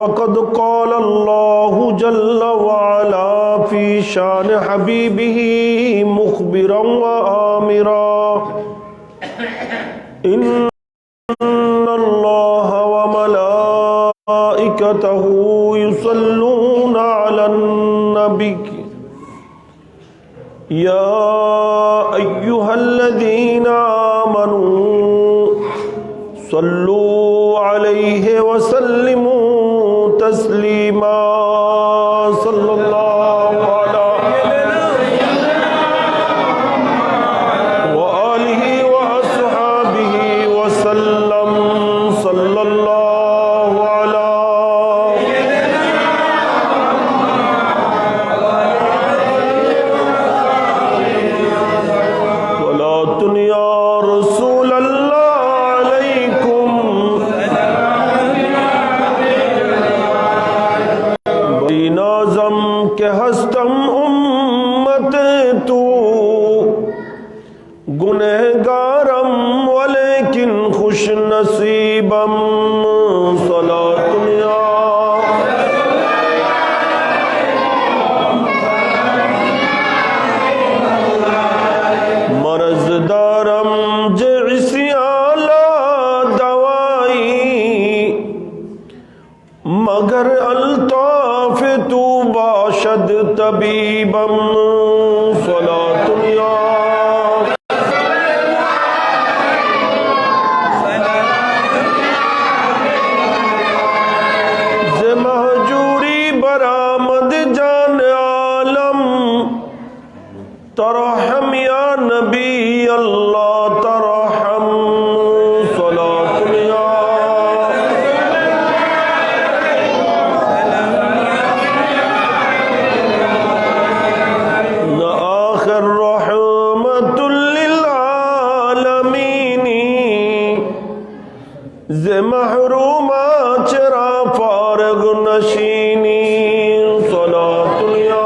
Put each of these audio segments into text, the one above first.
वक़द क़ाल अल्लाहु जल्ल वअला फ़ी शान हबीबिही मुख़बिरन व आमिरा इन्नल्लाहा व मलाइकतहु युसल्लूना अलन नबी या अय्युहल्लज़ीना आमनू सल्लू अलैहि व सल्लिमू तस्लीमा सल्लल्लाहु अलैहि व आलिहि व अस्हाबिहि व सल्लम सल्लल्लाहु अलैहि वलातुन या रसूल के हस्तम उम्मत तू गुनहगारम वलेकिन खुश नसीबम सलातुनिया मरजदारम जिसियाला दवाई मगर अल्ताफ तू बाशद तबीबम सलातुनिया जे महजूरी बरामद जान आलम तरहम या नबी अल्लाह तरहम सलातुनिया महरूमा चरा फारग नशीनी सलातुनिया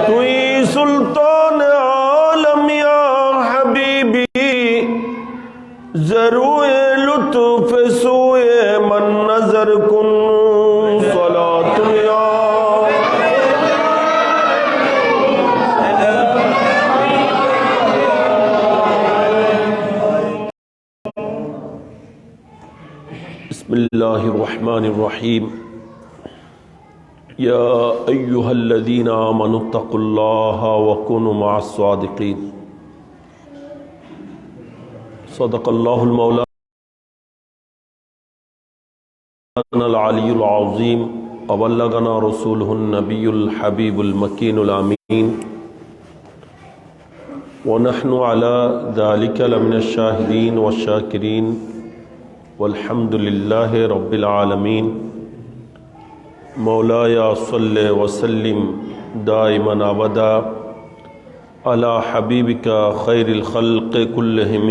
तुई सुल्तान आलम या हबीबी ज़रूए लुत्फ़ सुए मन नजर कुन सलातुनिया बिस्मिल्लाहिर्रहमानिर्रहीम या अय्युहल्लज़ीना आमनुत्तक़ुल्लाहा व कुनू मअस्सादिक़ीन सदक़ल्लाहुल मौलानाल अलियुल अज़ीम व बल्लगना रसूलुहुन नबियुल हबीबुल मकीनुल अमीन व नहनु अला ज़ालिका लमिनश शाहिदीन व शाकिरीन वल्हम्दुलिल्लाहि रब्बिल आलमीन मौलाया सल्ले वसल्लिम दाइमन अबदा अला हबीबिका खैरिल खल्क़ कुल्लिहिम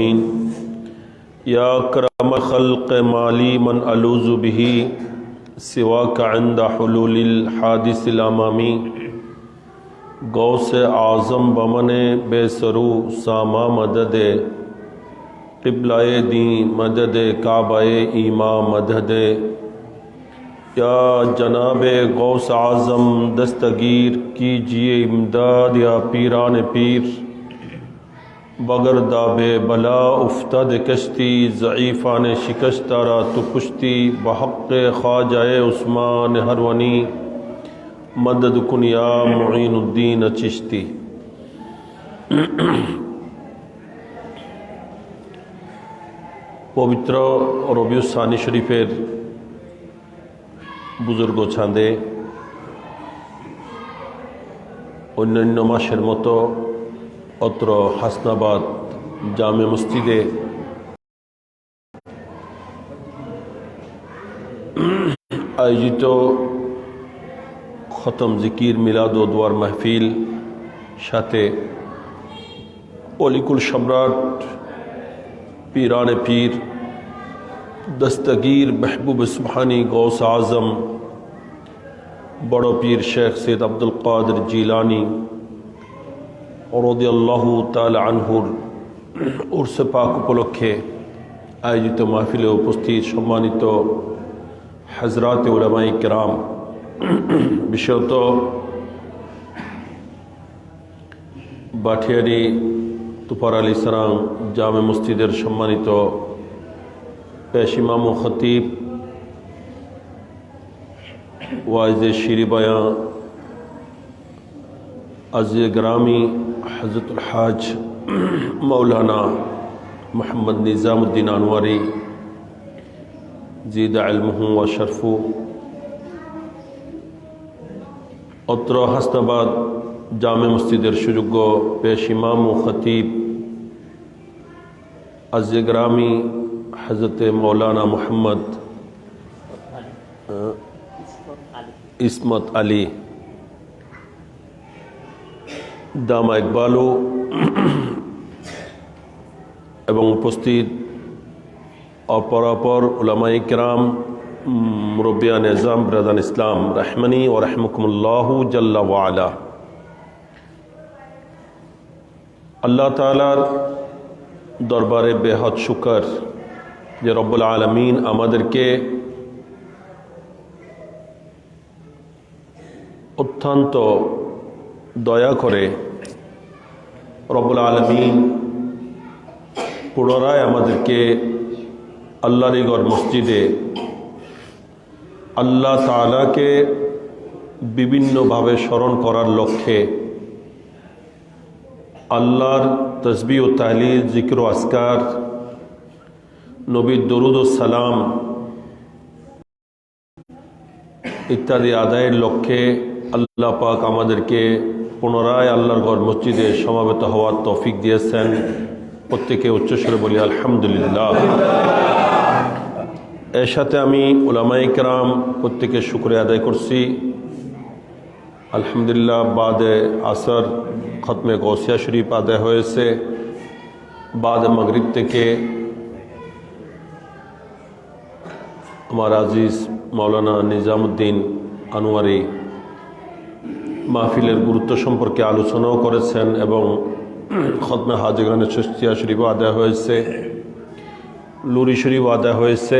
या अकरमल खल्क़ माली मन अलूज़ु बिही सिवाका इंदा हुलूलिल हादिसिल अमामी गौसे आज़म बमने बेसरू सामा मददे क़िबलाए दी मदद काबाए ईमा मदद या जनाबे गौस आज़म दस्तगीर कीजिए इमदाद या पीरान पीर बगर दाबे बला उफ्ताद कश्ती ज़ईफ़ान शिकस्तारा तो कुश्ती बहक़ ख्वाजाए उस्मान हरवनी मदद कुन या मुईनुद्दीन चिश्ती। पवित्र रबिउस्सानी शरीफेर बुजुर्ग छांदे अन्यान्य मासेर मतो अत्र हासनाबाद जामे मस्जिदे आयोजित खतम जिकिर मिलाद व दुआर महफिल साथे अलिकुल सम्राट पीरान पीर दस्तगीर महबूब सुबहानी गौस आज़म बड़ो पीर शेख सैयद अब्दुल कादिर जीलानी रज़ियल्लाहु ताला अन्हुर উরসে পাক উপলক্ষে আয়োজিত মাহফিলে উপস্থিত সম্মানিত হযরত উলামায়ে কেরাম, বিশেষত বাঠিয়ারি তুফার আলী সারাং জামে মসজিদের সম্মানিত পেশ ইমাম ও খতিব, ওয়াইজে শিরি বয়ান আজিজ গ্রাमी हज़रतुल हाज मौलाना मोहम्मद निज़ामुद्दीन अनवारी ज़ीद इल्मुहु व शरफु, अत्र हासनाबाद जामे मस्जिदेर सुयोग्य पेश इमाम व खतीब আজিজ গ্রাमी हज़रत मौलाना मोहम्मद इस्मत अली दामा इकबालू এবং উপস্থিত অপরাপর উলামায়ে কেরাম, মুরব্বিয়ান নিজাম, ব্রাদান ইসলাম রহমানি ও রহমুকুমুল্লাহু জাল্লা ওয়া আলা। আল্লাহ তাআলার দরবারে বেহদ শুকর যে রব্বুল আলামিন আমাদেরকে অত্যন্ত দয়া করে রব্বুল আলামিন পুনরায় আমাদেরকে আল্লাহর ঘর মসজিদে আল্লাহ তাআলাকে বিভিন্নভাবে স্মরণ করার লক্ষ্যে আল্লাহর তসবিহ ও তাহলিল, জিকির ও আজকার, নবীর দরুদ ও সালাম ইত্যাদি আদায়ের লক্ষ্যে আল্লাহ পাক আমাদেরকে পুনরায় আল্লাহর ঘর মসজিদে সমাবেত হওয়ার তৌফিক দিয়েছেন। প্রত্যেকে উচ্চস্বরে বলি আলহামদুলিল্লাহ। এর সাথে আমি উলামায়ে কেরাম প্রত্যেকের শুকরিয়া আদায় করছি। আলহামদুলিল্লাহ, বাদে আসর খতমে গৌসিয়া শরীফ আদায় হয়েছে। বাদে মাগরিব থেকে আমার আজিজ মৌলানা নিজামুদ্দিন আনোয়ারি মাহফিলের গুরুত্ব সম্পর্কে আলোচনাও করেছেন এবং খতমে হাজেগানে চিশতিয়া শরীফ আদায় হয়েছে, লুরি শরীফ আদায় হয়েছে।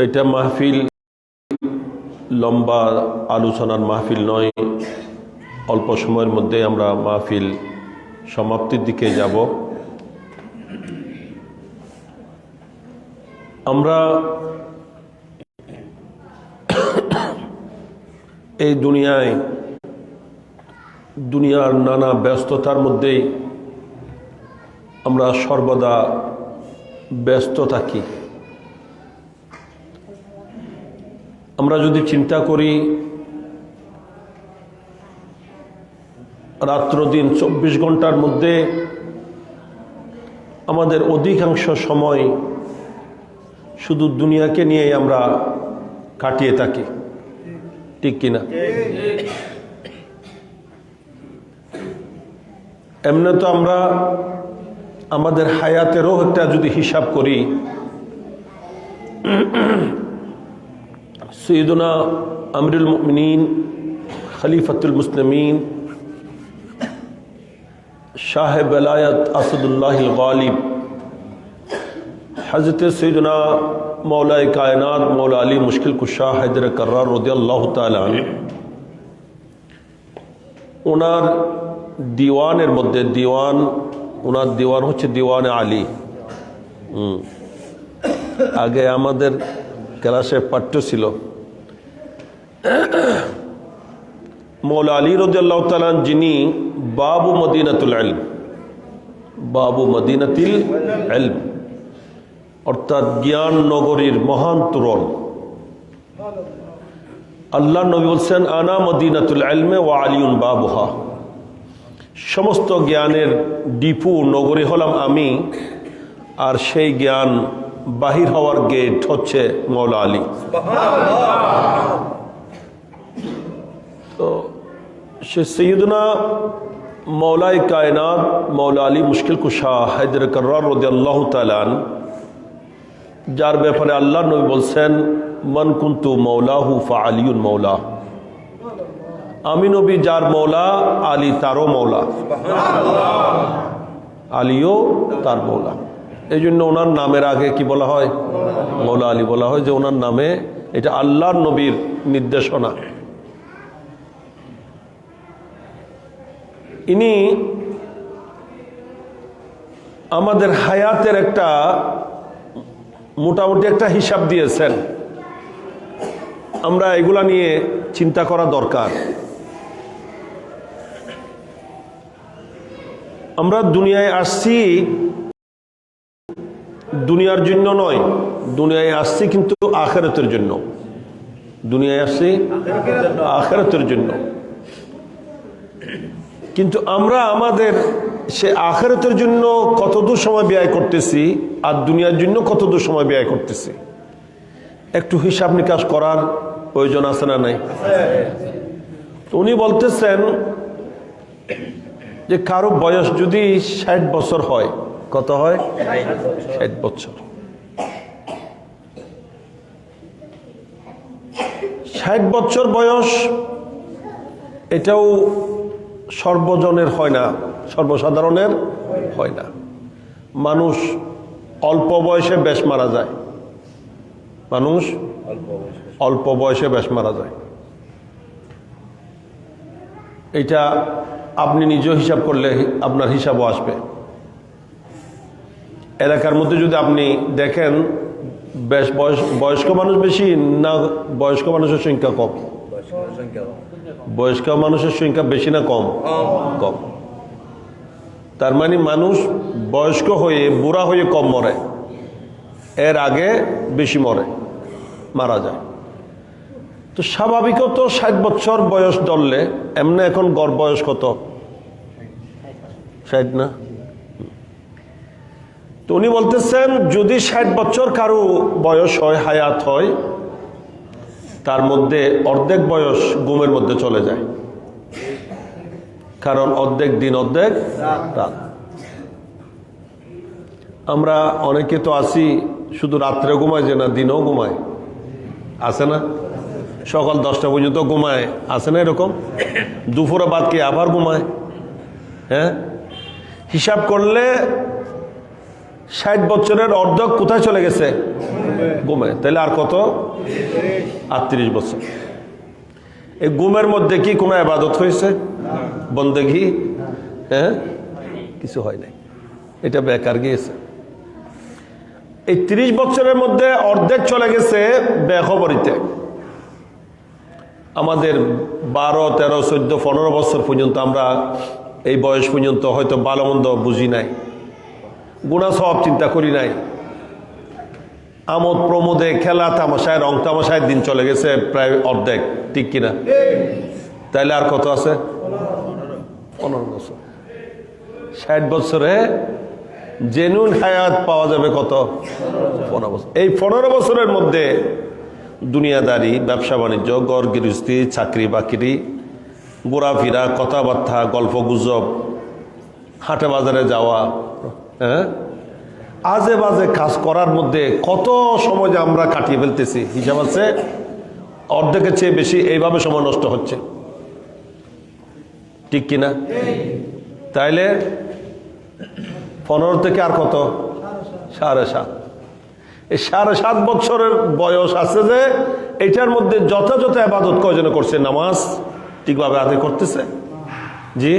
এটা মাহফিল লম্বা আলোচনার মাহফিল নয়, অল্প সময়ের মধ্যে আমরা মাহফিল সমাপ্তির দিকে যাব। আমরা এই দুনিয়ার নানা ব্যস্ততার মধ্যেই আমরা সর্বদা ব্যস্ত থাকি। আমরা যদি চিন্তা করি রাত্র দিন 24 ঘন্টার মধ্যে আমাদের অধিকাংশ সময় শুধু দুনিয়াকে নিয়েই আমরা কাটিয়ে থাকি, ঠিক কিনা? এমনি তো আমরা আমাদের হায়াতেরও একটা যদি হিসাব করি, সৈয়দনা আমিরুল মুমিনিন খলিফাতুল মুসলিমিন শাহ বেলায়েত আসাদুল্লাহিল গালিব হযরত সৈয়দনা মৌলায়ে কায়নাত মৌলা আলী মুশকিল কুশা হায়দার কার্রার রাদিয়াল্লাহু তাআলা ওনার দিওয়ানের মধ্যে ওনার দিওয়ান হচ্ছে দিওয়ানে আলী। আগে আমাদের ক্লাসে পাঠ্য ছিল মৌলা আলী রাদিয়াল্লাহু তাআলা, যিনি বাবু মদিনাতুল ইলম অর্থাৎ জ্ঞান নগরীর মহান তোরণ। আল্লাহ নবী বলছেন আনা মদিনাতুল ইলমে ওয়া আলিউন বাবুহা, সমস্ত জ্ঞানের ডিপু নগরী হলাম আমি, আর সেই জ্ঞান বাহির হওয়ার গেট হচ্ছে মৌলা আলী। তো সে সৈয়দনা মৌলায়ে কায়নাত মৌলা আলী মুশকিল কুশা হায়দার কার্রার রাদিয়াল্লাহু তাআলা, যার ব্যাপারে আল্লাহ নবী বলছেন মান কুনতু মৌলাহু ফা আলিউন মৌলা, আমি নবী যার মৌলা, আলী তারও মৌলা, আলীও তার মৌলা। এই জন্য ওনার নামের আগে কি বলা হয়? মৌলা আলী বলা হয়, যে ওনার নামে, এটা আল্লাহর নবীর নির্দেশনা। ইনি আমাদের হায়াতের একটা মোটামুটি একটা হিসাব দিয়েছেন। আমরা এগুলা নিয়ে চিন্তা করা দরকার। আমরা দুনিয়ায় আসছি দুনিয়ার জন্য নয়, দুনিয়ায় আসছি কিন্তু আখিরাতের জন্য। দুনিয়ায় আসছি আখিরাতের জন্য, কিন্তু আমরা আমাদের সে আখিরাতের জন্য কতদূর সময় ব্যয় করতেছি আর দুনিয়ার জন্য কতদূর সময় ব্যয় করতেছি, একটু হিসাব নিকাশ করার প্রয়োজন আছে না নাই? তো উনি বলতেছেন যে কারো বয়স যদি 60 বছর হয়, কত হয়? 60 বছর। 60 বছর বয়স, এটাও সর্বজনের হয় না, সর্বসাধারণের হয় না। মানুষ অল্প বয়সে বেশ মারা যায়, মানুষ অল্প বয়সে বেশ মারা যায়। এটা আপনি নিজেও হিসাব করলে আপনার হিসাবও আসবে। এলাকার মধ্যে যদি আপনি দেখেন বেশ বয়স্ক মানুষ বেশি না বয়স্ক মানুষের সংখ্যা কম? বয়স্ক মানুষের সংখ্যা বেশি না কম? কম। তার মানে মানুষ বয়স্ক হয়ে, বুড়া হয়ে কম মরে, এর আগে বেশি মারা যায়। তো স্বাভাবিকত 60 বছর বয়স ধরলে, এমনি এখন গড় বয়স কত? 60 না? তো উনি বলতেছেন যদি 60 বছর কারো বয়স হয়, হায়াত হয়, তার মধ্যে অর্ধেক বয়স ঘুমের মধ্যে চলে যায়। কারণ অর্ধেক দিন অর্ধেক রাত। আমরা অনেকে তো আছি শুধু রাত্রে ঘুমায়, যে না দিনও ঘুমায়, আছে না? সকাল 10টা পর্যন্ত ঘুমায়, আছে না এরকম? দুপুরে বাদ কি আবার ঘুমায়? হ্যাঁ, হিসাব করলে 60 বছরের অর্ধেক কোথায় চলে গেছে? ঘুমে। তাহলে আর কত? 38 বছর। এই ঘুমের মধ্যে কি কোনো ইবাদত হয়েছে? বন্দেগী? হ্যাঁ, কিছু হয় নাই, এটা বেকার গিয়েছে। এই 30 বছরের মধ্যে অর্ধেক চলে গেছে বেখবরিতে। আমাদের 12, 13, 14, 15 বছর পর্যন্ত আমরা এই বয়স পর্যন্ত হয়তো ভালো মন্দ বুঝি নাই, গুনাহ সওয়াব চিন্তা করি নাই, আমোদ প্রমোদে, খেলা তামাশায়, রং তামাশায় দিন চলে গেছে প্রায় অর্ধেক, ঠিক কিনা? তাইলে আর কত আছে? 15 বছর। 60 বছরে জেনুইন হায়াত পাওয়া যাবে কত? 15 বছর। এই 15 বছরের মধ্যে দুনিয়াদারি, ব্যবসা বাণিজ্য, ঘর গৃহস্থী, চাকরি বাকরি, ঘোরাফেরা, কথাবার্তা, গল্প গুজব, হাটে বাজারে যাওয়া, হ্যাঁ, আজে বাজে কাজ করার মধ্যে কত সময় যে আমরা কাটিয়ে ফেলতেছি, হিসাব আছে অর্ধেকের চেয়ে বেশি এইভাবে সময় নষ্ট হচ্ছে, ঠিক কিনা? তাইলে 15 থেকে আর কত? 7.5। এই 7.5 বছরের বয়স আছে যে এটার মধ্যে যথাযথ ইবাদত কয়জন করছে? নামাজ ঠিকভাবে আদায় করতেছে? জি,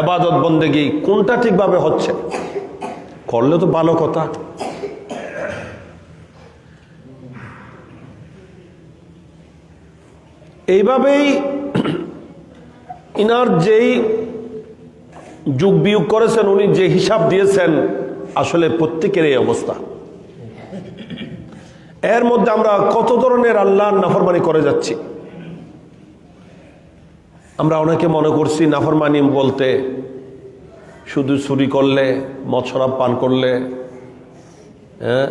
ইবাদত বন্দেগী কোনটা ঠিকভাবে হচ্ছে? করলে তো ভালো কথা। এইভাবেই ইনার যেই যুগ বিয়োগ করেছেন, উনি যে হিসাব দিয়েছেন, আসলে প্রত্যেকের এই অবস্থা। এর মধ্যে আমরা কত ধরনের আল্লাহর নাফরমানি করে যাচ্ছি। আমরা অনেকে মনে করছি নাফরমানি বলতে শুধু চুরি করলে, মদ শরাব পান করলে, হ্যাঁ,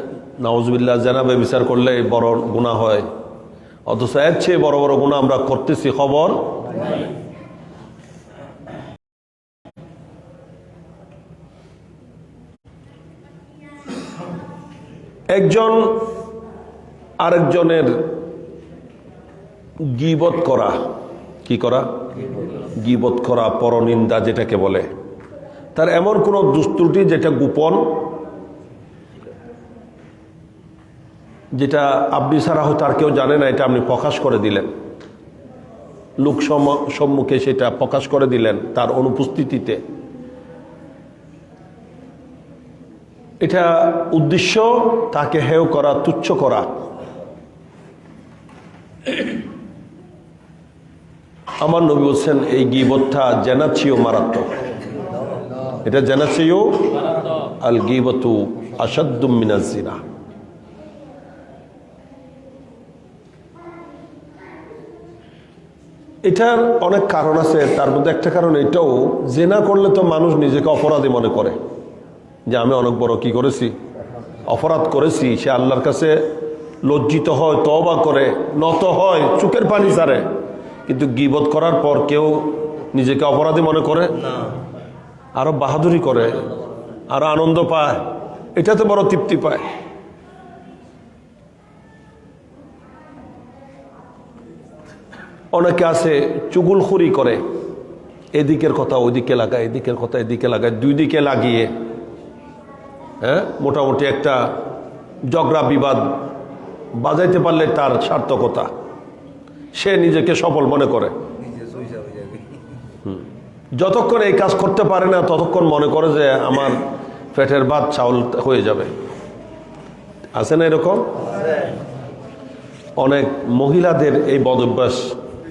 নাউজুবিল্লাহ, জানাবে বিচার করলে বড় গুনাহ হয়। অথচ এর চেয়ে বড় বড় গুনাহ আমরা করতেছি, খবর। একজন আরেকজনের গীবত করা, কি করা? গীবত করা, পরনিন্দা যেটাকে বলে, তার এমন কোন দুস্ত্রুটি যেটা গোপন, যেটা আপনি ছাড়া হয়তো আর কেউ জানে না, এটা আপনি প্রকাশ করে দিলেন, লোক সম্মুখে সেটা প্রকাশ করে দিলেন তার অনুপস্থিতিতে। এটা উদ্দেশ্য তাকে হেয় করা, তুচ্ছ করা। আমার নবী বলছেন এই গীবতটা জেনার চেয়েও মারাত্মক। এটা জেনার চেয়েও, আল গীবতু আশাদ্দু মিনাজ জিনা। এটার অনেক কারণ আছে, তার মধ্যে একটা কারণ এটাও, জেনা করলে তো মানুষ নিজেকে অপরাধী মনে করে, যে আমি অনেক বড় কি করেছি, অপরাধ করেছি। সে আল্লাহর কাছে লজ্জিত হয়, তওবা করে, নত হয়, চোখের পানি ছাড়ে। কিন্তু গীবত করার পর কেউ নিজেকে অপরাধী মনে করে না, আরো বাহাদুরি করে, আরো আনন্দ পায়, এটাতে বড় তৃপ্তি পায়। অনেকে আছে চুগলখুরি করে, এদিকের কথা ওইদিকে লাগায়, এদিকের কথা এদিকে লাগায়, দুই দিকে লাগিয়ে মোটামুটি একটা ঝগড়া বিবাদ বাজাইতে পারলে তার সার্থকতা, সে নিজেকে সফল মনে করে। যতক্ষণ এই কাজ করতে পারে না ততক্ষণ মনে করে যে আমার পেটের ভাত চাউল হয়ে যাবে। আছে না এরকম? অনেক মহিলাদের এই বদভ্যাস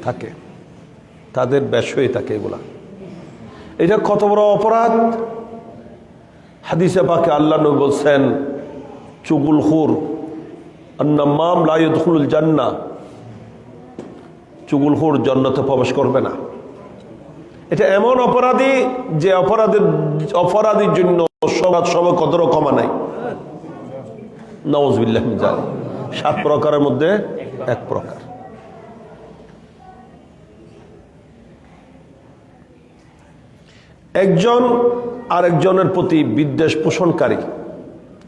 থাকে, তাদের ব্যাস হয়ে থাকে এগুলা। এটা কত বড় অপরাধ! হাদিসে পাকে আল্লাহ নবী বলছেন, চুগলখোর আন-নাম্মাম লা ইয়াদখুলুল জান্নাহ, চুগলখোর জান্নাতে প্রবেশ করবে না। এটা এমন অপরাধী যে অপরাধীর জন্য সবে কদরও কমা নাই। নাউযুবিল্লাহ মিন যালিক। 7 প্রকারের মধ্যে এক প্রকার। একজন আরেকজনের প্রতি বিদ্বেষ পোষণকারী,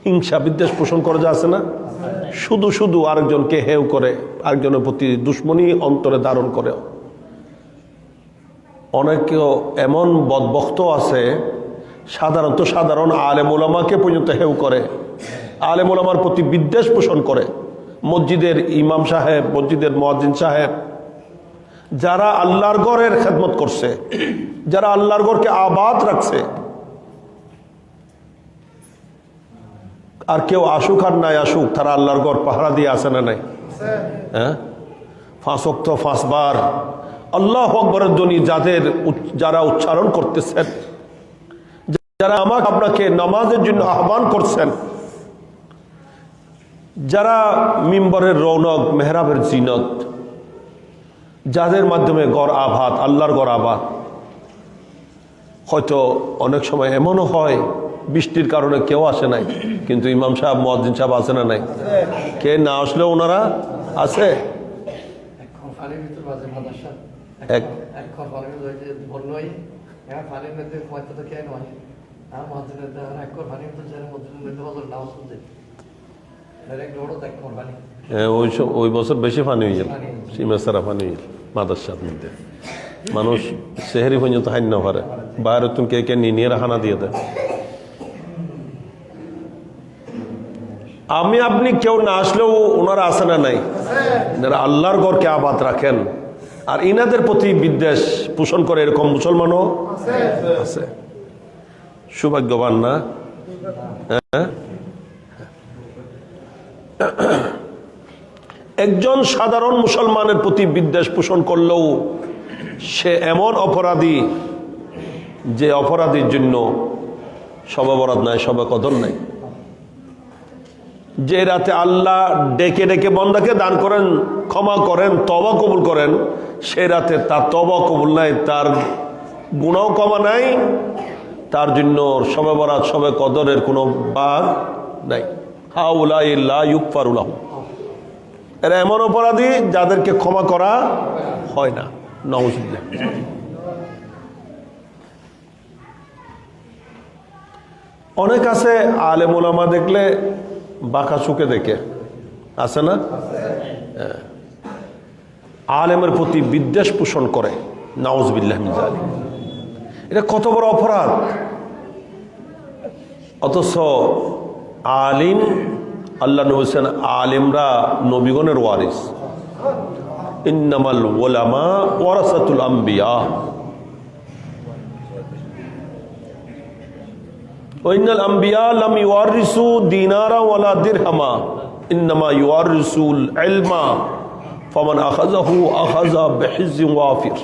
হিংসা বিদ্বেষ পোষণ করে, যা আছে না, শুধু শুধু আরেকজনকে হেয় করে, আরেকজনের প্রতি দুশ্মনী অন্তরে ধারণ করে। অনেকেও এমন বদবক্ত আছে, সাধারণ আলেম ওলামাকে পর্যন্ত হেয় করে, আলেম ওলামার প্রতি বিদ্বেষ পোষণ করে। মসজিদের ইমাম সাহেব, মসজিদের মুয়াজ্জিন সাহেব, যারা আল্লাহর ঘরের খেদমত করছে, যারা আল্লাহর ঘরকে আবাদ রাখছে, আর কেউ আসুক আর নাই আসুক, তারা আল্লাহর ঘর পাহারা দিয়ে আসে না নাই? হ্যাঁ, 5 ওয়াক্ত 5 বার আল্লাহু আকবরের ধ্বনি যারা উচ্চারণ করতেছেন, যারা আমাকে আপনাকে নামাজের জন্য আহ্বান করছেন, যারা মিম্বরের রৌনক, মেহরাবের জিনত, যাদের মাধ্যমে গড় আবাদ, আল্লাহর গড় আবাদ। হয়তো অনেক সময় এমনও হয় বৃষ্টির কারণে কেউ আসে নাই, কিন্তু ইমাম সাহেব, মুয়াজ্জিন সাহেব আছে না নাই? কে না আসলেও ওনারা আছে। ওই বছর বেশি পানি হয়ে গেল, সীমাসারা পানি হয়ে গেল মাদ্রাসার মধ্যে। মানুষ সেহেরি পর্যন্ত হাইন না পারে, বাইরে তুমি কে কে নিয়ে রাখানা দিয়ে দেয়। আমি আপনি কেউ না আসলেও ওনারা আসে না নাই? যারা আল্লাহর ঘরকে আবাদ রাখেন আর ইনাদের প্রতি বিদ্বেষ পোষণ করে, এরকম মুসলমানও আছে। সৌভাগ্যবান না? হ্যাঁ, একজন সাধারণ মুসলমানের প্রতি বিদ্বেষ পোষণ করলেও সে এমন অপরাধী যে অপরাধীর জন্য সবে বরাত নাই, সবে কদর নাই। যে রাতে আল্লাহ ডেকে ডেকে বান্দাকে দান করেন, ক্ষমা করেন, তওবা কবুল করেন, সেই রাতে তার তওবা কবুল নাই, তার গুনাহ ক্ষমা নাই, তার জন্য সবে বরাত, সবে কদরের কোনো ভাগ নাই। হাউলাই লা ইউগফারু লাহুম, এরা এমন অপরাধী যাদেরকে ক্ষমা করা হয় না। নাউযুবিল্লাহ। অনেক আছে আলেম ওলামা দেখলে বাঁকা চোখে দেখে, আছে না? আলেমের প্রতি বিদ্বেষ পোষণ করে, নাউজুবিল্লাহ মিন যালিক। এটা কত বড় অপরাধ। অথচ আলিম, আল্লাহ নবী বলেছেন আলেমরা নবীগণের ওয়ারিস। ইন্নামাল উলামা ওয়ারাসাতুল আম্বিয়া ওয়া ইন্নাল আম্বিয়া লাম ইউয়ারিসু দিনারা ওয়ালা দিরহামা ইন্নামা ইউয়ারিসুল ইলমা ফামান আখাযাহু আখাযা বিহিজ্জিন ওয়াফির।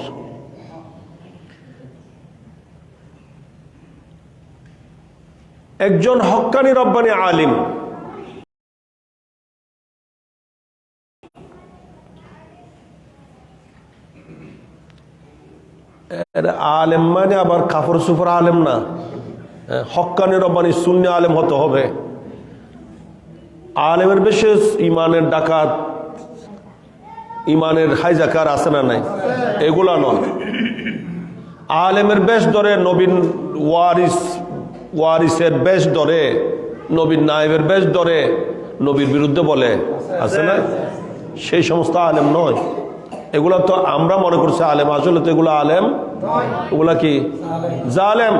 একজন হক্কানি রব্বানি আলিম আলেম মানে আবার কাফর সুফর আলেম না, হক্কানি রব্বানি সুন্নি আলেম হতে হবে। আলেমের বিশেষ ইমানের ডাকাত, ইমানের হাইজাকার আছে না নাই, এগুলা নয়। আলেমের বেশ ধরে নবীন ওয়ারিসের বেশ ধরে, নবীর নায়েবের বেশ ধরে, নবীর বিরুদ্ধে বলে, আছে না? সেই সমস্ত আলেম নয়। এগুলা তো আমরা মনে করছি আলেম, আসলে তো এগুলো আলেম, এগুলা কি জালেম।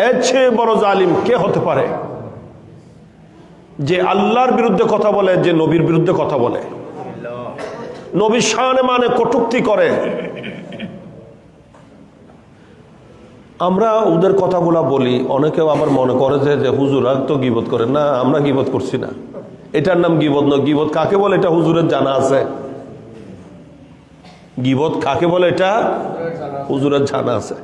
এর চেয়ে বড় জালিম কে হতে পারে যে আল্লাহর বিরুদ্ধে কথা বলে, যে নবীর বিরুদ্ধে কথা বলে, নবীর শানে মানে কটূক্তি করে। আমরা ওদের কথাগুলা বলি, অনেকেও আবার মনে করে যে হুজুরা তো গীবত করে। না, আমরা গীবত করছি না, এটার নাম গীবত নয়। গীবত কাকে বলে এটা হুজুরের জানা আছে। গীবত কাকে বলে এটা হুজুরের জানা আছে।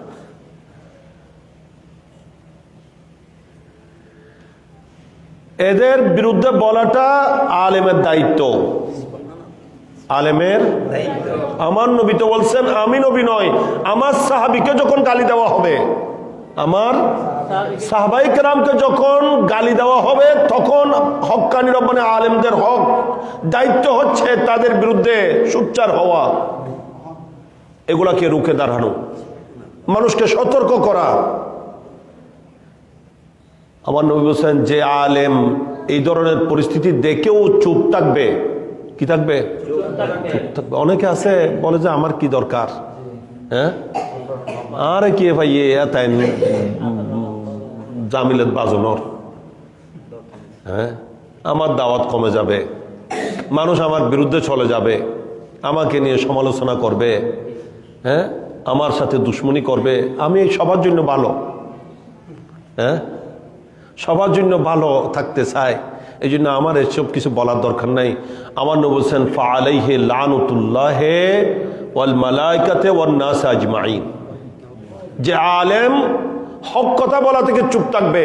এদের বিরুদ্ধে বলাটা আলেমের দায়িত্ব, আলেমের। আমার নবী তো বলছেন, আমি নবী নয়, আমার সাহাবীকে যখন গালি দেওয়া হবে, আমার সাহাবাই কেরামকে যখন গালি দেওয়া হবে, তখন হক্কানি রব্বানি আলেমদের হক দায়িত্ব হচ্ছে তাদের বিরুদ্ধে সোচ্চার হওয়া, এগুলাকে রুখে দাঁড়ানো, মানুষকে সতর্ক করা। আমার নবী বলেছেন যে আলেম এই ধরনের পরিস্থিতি দেখেও চুপ থাকবে, কি থাকবে? চুপ থাকবে। অনেকে আছে বলে যে আমার কি দরকার, হ্যাঁ আরে কি ভাই তাই জামিলত বাজনর, হ্যাঁ আমার দাওয়াত কমে যাবে, মানুষ আমার বিরুদ্ধে চলে যাবে, আমাকে নিয়ে সমালোচনা করবে, হ্যাঁ আমার সাথে দুশ্মনী করবে। আমি সবার জন্য ভালো, হ্যাঁ সবার জন্য ভালো থাকতে চাই, এই জন্য আমার এসব কিছু বলার দরকার নাই। আমার নবী বলেছেন ফাআলাইহি লানাতুল্লাহ ওয়াল মালাইকাতি ওয়ান নাস আজমাইন। যে আলেম হক কথা বলা থেকে চুপ থাকবে,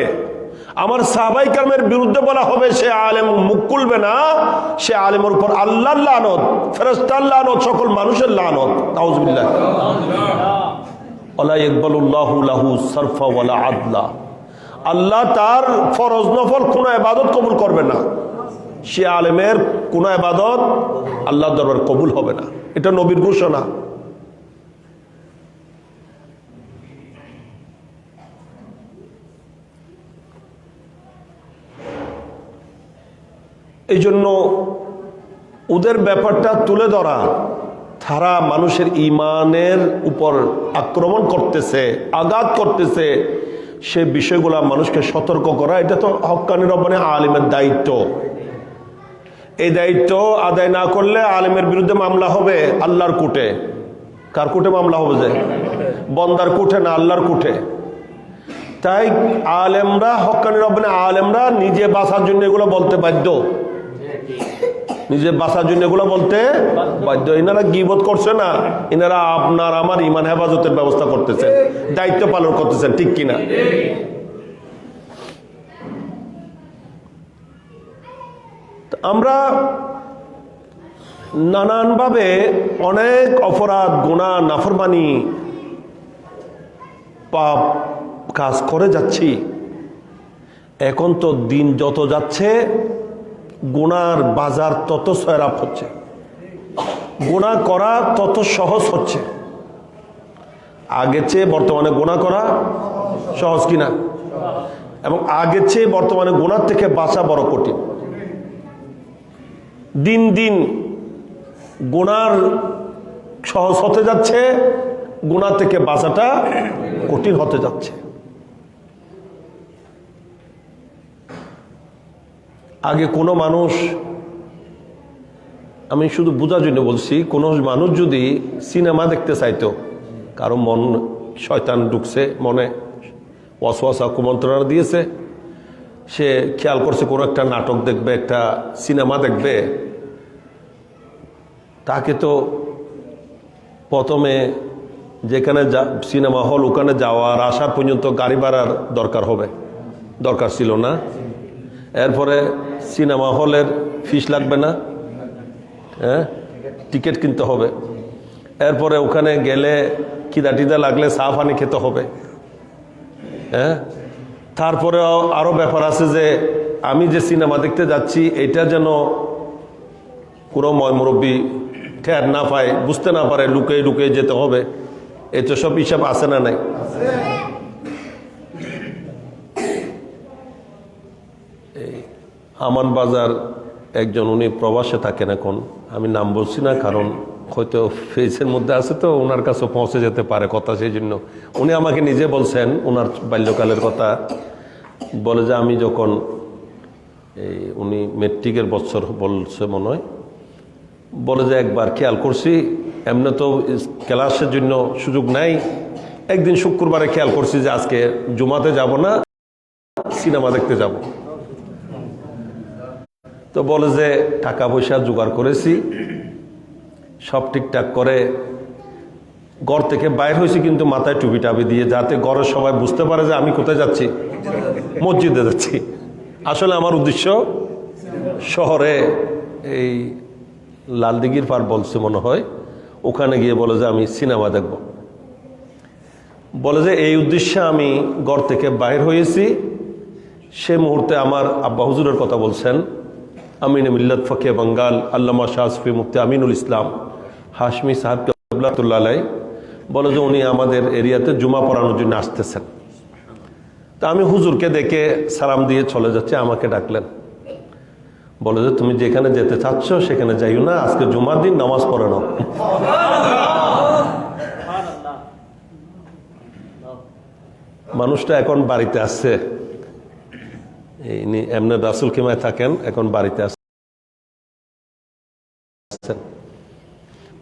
আমার সাহাবায়ে কেরামের বিরুদ্ধে বলা হবে, সে আলেম মুখ খুলবে না, সে আলেমের উপর আল্লাহর লানত, ফেরেশতার লানত, সকল মানুষের লানত। নাউজুবিল্লাহ। ওয়ালা ইয়াকবালুল্লাহু লাহু সারফা ওয়ালা আদলা। আল্লাহ তার ফরজ নফল কোন ইবাদত কবুল করবে না, সে আলেমের কোন ইবাদত আল্লাহর দরবারে কবুল হবে না। এটা নবীর ঘোষণা। এই জন্য ওদের ব্যাপারটা তুলে ধরা, তারা মানুষের ইমানের উপর আক্রমণ করতেছে, আঘাত করতেছে, সে বিষয়গুলা মানুষকে সতর্ক করা, এটা তো হক্কানি রব্বানি আলিমের দায়িত্ব। এই দায়িত্ব আদায় না করলে আলিমের বিরুদ্ধে মামলা হবে আল্লাহর কোর্টে। কার কোর্টে মামলা হবে? যে বন্দার কোর্টে না, আল্লাহর কোর্টে। তাই আলেমরা, হক্কানি রব্বানি আলেমরা নিজে বাঁচার জন্য এগুলো বলতে বাধ্য, নিজে বাঁচার জন্য এগুলো বলতে বাধ্য। এনারা গীবত করছে না, এনারা আপনার আমার ইমান হেফাজতের ব্যবস্থা করতেছেন, দায়িত্ব পালন করতেছেন, ঠিক কিনা? আমরা নানানভাবে অনেক অপরাধ, গুনাহ, নাফরমানি, পাপ কাজ করে যাচ্ছি। এখন তো দিন যত যাচ্ছে গুনার বাজার তত সয়রাপ হচ্ছে, গুনাহ করা তত সহজ হচ্ছে। আগের চেয়ে বর্তমানে গুনাহ করা সহজ কিনা? এবং আগের চেয়ে বর্তমানে গুনার থেকে বাঁচা বড় কঠিন। দিন দিন গুনার সহজ হতে যাচ্ছে, গুনাহ থেকে বাঁচাটা কঠিন হতে যাচ্ছে। আগে কোনো মানুষ, আমি শুধু বোঝার জন্য বলছি, কোনো মানুষ যদি সিনেমা দেখতে চাইতো, কারো মন শয়তান ঢুকছে মনে, ওয়াসওয়াসা কুমন্ত্রণা দিয়েছে, সে খেয়াল করছে কোনো একটা নাটক দেখবে, একটা সিনেমা দেখবে, তাকে তো প্রথমে যেখানে সিনেমা হল ওখানে যাওয়ার আসার পর্যন্ত গাড়ি ভাড়ার দরকার ছিল না। এরপরে সিনেমা হলের ফিস লাগবে না, হ্যাঁ, টিকিট কিনতে হবে। এরপরে ওখানে গেলে খিদা টিদা লাগলে চা পানি খেতে হবে, হ্যাঁ। তারপরে আরো ব্যাপার আছে যে আমি যে সিনেমা দেখতে যাচ্ছি এটা যেন কোনো মুরব্বী ঠের না পায়, বুঝতে না পারে, লুকিয়ে লুকিয়ে যেতে হবে। এই তো সব হিসাব আছে না নাই? এই আমান বাজার একজন, উনি প্রবাসে থাকেন এখন, আমি নাম বলছি না কারণ হয়তো ফেসের মধ্যে আছে তো ওনার কাছে পৌঁছে যেতে পারে কথা, সেই জন্য উনি আমাকে নিজে বলছেন ওনার বাল্যকালের কথা। বলে যে আমি যখন উনি মেট্রিকের বছর বলছে মনে হয়, বলে যে একবার খেয়াল করছি, এমনি তো ক্লাসের জন্য সুযোগ নাই, একদিন শুক্রবারে খেয়াল করছি যে আজকে জুমাতে যাব না, সিনেমা দেখতে যাব। তো বলে যে টাকা পয়সা জোগাড় করেছি, সব ঠিকঠাক করে ঘর থেকে বাইর হয়েছি, কিন্তু মাথায় টুপি টাপি দিয়ে, যাতে ঘরের সবাই বুঝতে পারে যে আমি কোথায় যাচ্ছি, মসজিদে যাচ্ছি। আসলে আমার উদ্দেশ্য শহরে এই লালদিঘির পার বলছে মনে হয়, ওখানে গিয়ে বলে যে আমি সিনেমা দেখব। বলে যে এই উদ্দেশ্যে আমি ঘর থেকে বাইর হয়েছি। সে মুহূর্তে আমার আব্বা হুজুরের কথা বলছেন, আমিন মিল্লাত ফকে বাঙ্গাল আল্লামা শাহসফি মুফতি আমিনুল ইসলাম হাশমি সাহেব কেবলাতুল্লাহ আলাইহি, বলে যে উনি আমাদের এরিয়াতে জুমা পড়ানোর জন্য আসতেছেন। তা আমি হুজুরকে দেখে সালাম দিয়ে চলে যাচ্ছি, আমাকে ডাকলেন, বলে যে তুমি যেখানে যেতে চাচ্ছ সেখানে যাইও না, আজকে জুমার দিন নামাজ পড়ে নাও। মানুষটা এখন বাড়িতে আসছে, এমনি রাসুল কিমায় থাকেন, এখন বাড়িতে আসছেন।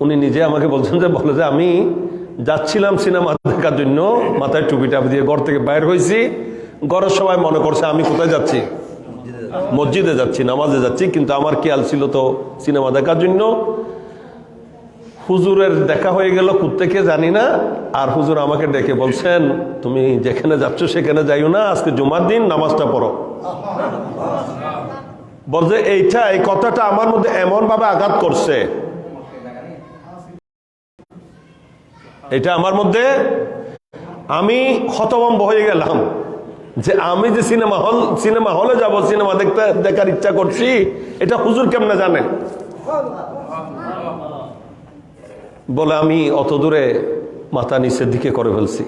উনি নিজে আমাকে বলছেন যে বলে যে আমি যাচ্ছিলাম সিনেমা দেখার জন্য, মাথায় টুপি টাপি দিয়ে ঘর থেকে বাইর হয়েছি, ঘরের সবাই মনে করছে আমি কোথায় যাচ্ছি, মসজিদে যাচ্ছি, নামাজে যাচ্ছি, কিন্তু আমার খেয়াল ছিল তো সিনেমা দেখার জন্য। হুজুরের দেখা হয়ে গেল কোত্থেকে জানি না, আর হুজুর আমাকে ডেকে বলছেন তুমি যেখানে যাচ্ছ সেখানে যাইও না, আজকে জুমার দিন নামাজটা পড়ো। বলছে এই কথাটা আমার মধ্যে এমন ভাবে আঘাত করছে, এটা আমার মধ্যে, আমি হতভম্ব হয়ে গেলাম যে আমি যে সিনেমা হলে যাব, সিনেমা দেখার ইচ্ছা করছি, এটা হুজুর কেমনে জানেন? বলে আমি অত দূরে মাথা নিচের দিকে করে ফেলছি,